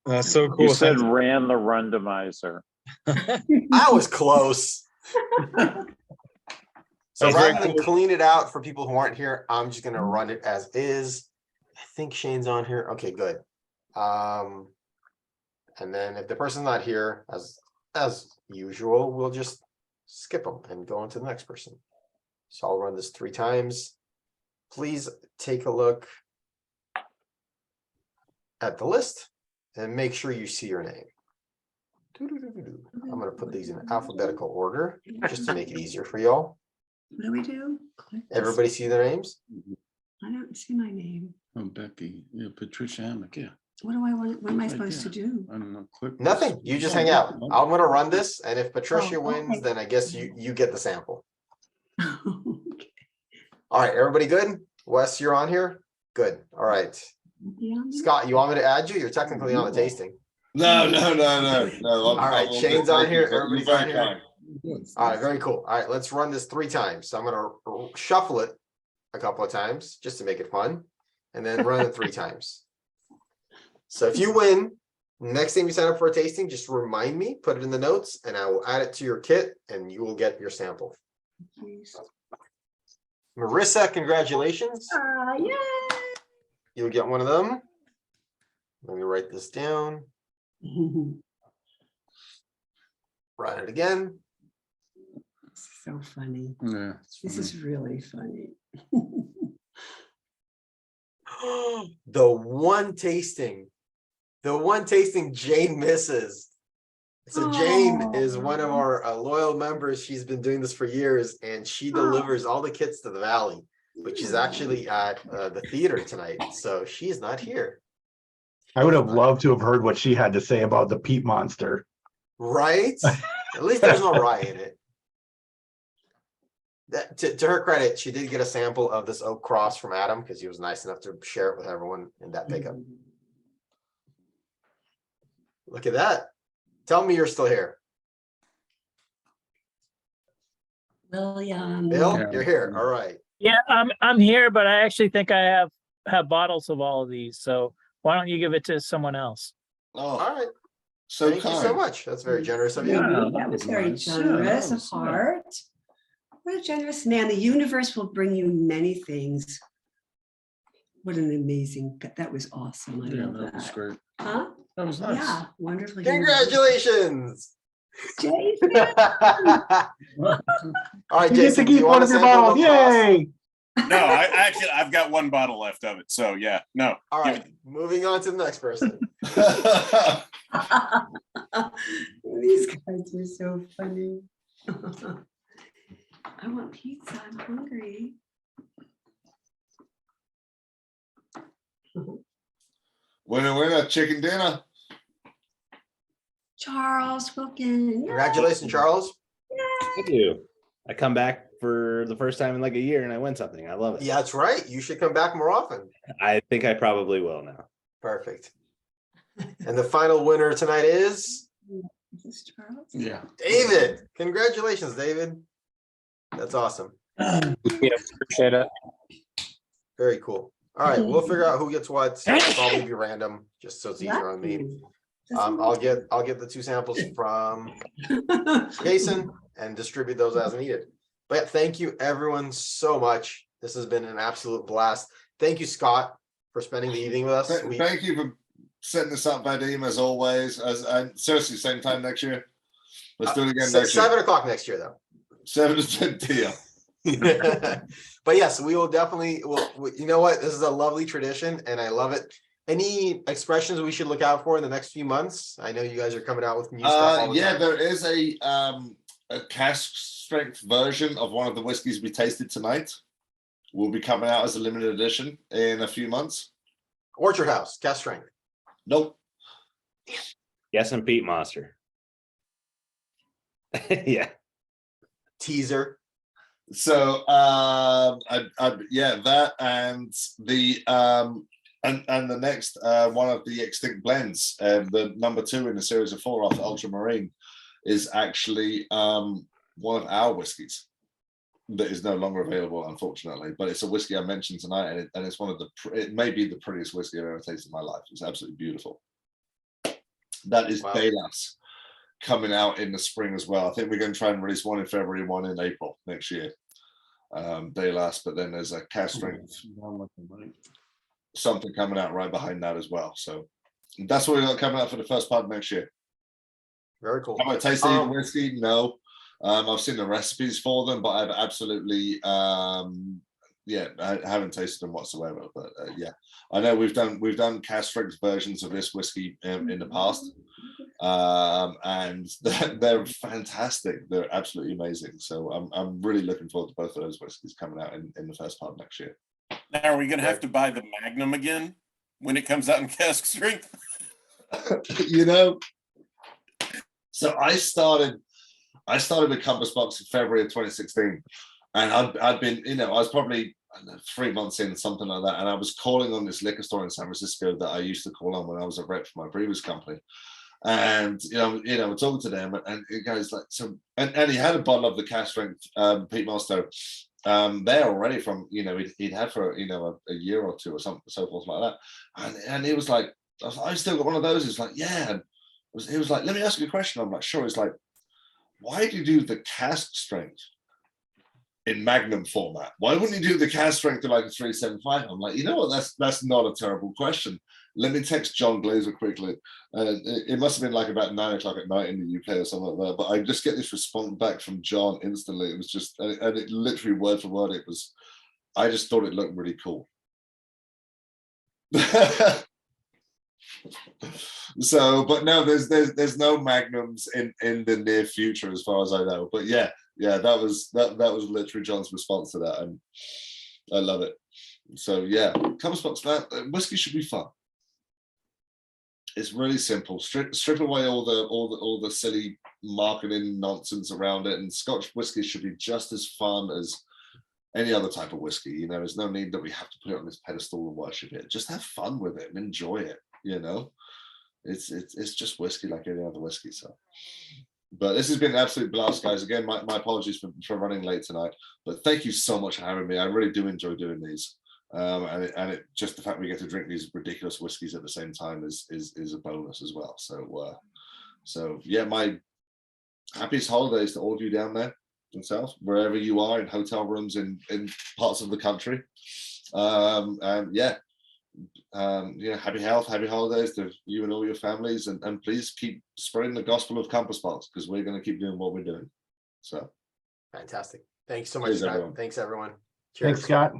That's so cool. You said Thanks. ran the randomizer. I was close. So That's very rather than cool. clean it out for people who aren't here, I'm just gonna run it as is. I think Shane's on here. Okay, good. And then if the person's not here, as usual, we'll just skip them and go on to the next person. So I'll run this 3 times. Please take a look at the list and make sure you see your name. I'm gonna put these in alphabetical order just to make it easier for y'all. What do we do? Click this. Everybody see their names? I don't see my name. Oh, Becky, yeah, Patricia Amick, yeah. What do I want? What am I Right supposed to there. do? I don't know, click. Nothing. You just hang out. I'm gonna run this, and if Patricia Oh, okay. wins, then I guess you get the sample. Okay. All right, everybody good? Wes, you're on here? Good. All right. Yeah. Scott, you want me to add you? You're technically on the tasting. No. All right, Shane's on here, You're everybody's very on here. kind. All right, very cool. All right, let's run this 3 times. So I'm gonna shuffle it a couple of times just to make it fun, and then run it 3 times. So if you win, next time you sign up for a tasting, just remind me, put it in the notes, and I will add it to your kit, and you will get your sample. Please. Marissa, congratulations. Yay! You'll get one of them. Let me write this down. Run it again. So funny. Yeah. This is really funny. The one tasting Jane misses. So Jane is one of our loyal members. She's been doing this for years, and she delivers all the kits to the Valley, which is actually at the theater tonight. So she's not here. I would have loved to have heard what she had to say about the Peat Monster. Right? At least there's no rye in it. That, to her credit, she did get a sample of this Oak Cross from Adam because he was nice enough to share it with everyone in that pickup. Look at that. Tell me you're still here. William. Bill, Yeah. you're here. All right. Yeah, I'm here, but I actually think I have bottles of all of these. So why don't you give it to someone else? All Oh, right. so Thank you so kind. much. That's very generous of you. Yeah. That was very Nice. Yeah, generous that of was- heart. What a generous man. The universe will bring you many things. What an amazing, that was awesome. I Yeah, love that was that. great. Huh? That was nice. Yeah, wonderful. Congratulations. Jason. All right, You get to Jason, do you keep want one of a your sample bottles. of Cross? Yay! No, I've got 1 bottle left of it. So yeah, no. All give right, moving on to the next person. These guys are so funny. I want pizza. I'm hungry. Winner, chicken dinner. Charles Wilkin. Yay. Congratulations, Charles. I do. I come back for the first time in like a year and I win something. I love it. Yeah, that's right. You should come back more often. I think I probably will now. Perfect. And the final winner tonight is Is this Charles? Yeah. David. Congratulations, David. That's awesome. Yeah, appreciate it. Very cool. All right, we'll figure out who gets what. It'll probably be random, just so it's easier on me. I'll get the 2 samples from Jason and distribute those as needed. But yeah, thank you everyone so much. This has been an absolute blast. Thank you, Scott, for spending the evening with us. Thank you for setting this up, Vadim, as always. Seriously, same time next year. Let's do it again next year. 7 o'clock next year, though. 7 to 10 p.m. But yes, we will definitely. You know what? This is a lovely tradition, and I love it. Any expressions we should look out for in the next few months? I know you guys are coming out with new stuff all the time. There is a cask strength version of one of the whiskeys we tasted tonight. Will be coming out as a limited edition in a few months. Orchard House, cask strength. Nope. Yes, and Peat Monster. Yeah. Teaser. So yeah, that and the and the next one of the extinct blends, the number 2 in the series of 4 off Ultramarine, is actually one of our whiskeys that is no longer available, unfortunately. But it's a whiskey I mentioned tonight, and it's one of the. It may be the prettiest whiskey I've ever tasted in my life. It's absolutely beautiful. That is Delas, coming out in the spring as well. I think we're going to try and release one in February, one in April next year. Delas, but then there's a cask strength something coming out right behind that as well. So that's what we got coming out for the first part of next year. Very cool. Have I tasted whiskey? No. I've seen the recipes for them, but I've absolutely I haven't tasted them whatsoever. But yeah, I know we've done cask strength versions of this whiskey in the past, and they're fantastic. They're absolutely amazing. So I'm really looking forward to both of those whiskeys coming out in the first part of next year. Now, are we going to have to buy the Magnum again when it comes out in cask strength? You know, so I started with Compass Box in February of 2016, and I'd been, I was probably 3 months in, something like that, and I was calling on this liquor store in San Francisco that I used to call on when I was a rep for my previous company. And we're talking to them, and it goes like, so, and he had a bottle of the cask strength Peat Monster there already from he'd had for a year or two or something, so forth like that. And he was like, I still got one of those. He's like, yeah. And he was like, let me ask you a question. I'm like, sure. He's like, why do you do the cask strength in Magnum format? Why wouldn't you do the cask strength in like a 375? I'm like, you know what? That's not a terrible question. Let me text John Glazer quickly. It must have been like about 9 o'clock at night in the UK or something like that. But I just get this response back from John instantly. It was just, and it literally word for word, it was, I just thought it looked really cool. So, but no, there's no Magnums in the near future as far as I know. But yeah, that was literally John's response to that, and I love it. So yeah, Compass Box, that whiskey should be fun. It's really simple. Strip away all the silly marketing nonsense around it, and Scotch whiskey should be just as fun as any other type of whiskey. There's no need that we have to put it on this pedestal and worship it. Just have fun with it and enjoy it. It's just whiskey like any other whiskey. So, but this has been an absolute blast, guys. Again, my apologies for running late tonight, but thank you so much for having me. I really do enjoy doing these. And it just the fact we get to drink these ridiculous whiskeys at the same time is a bonus as well. So yeah, my happiest holidays to all of you down there in South, wherever you are, in hotel rooms in parts of the country. And yeah, happy health, happy holidays to you and all your families, and please keep spreading the gospel of Compass Box, because we're going to keep doing what we're doing. So fantastic. Thanks so much, cheers, Scott. everyone. Thanks, everyone. Thanks, Scott.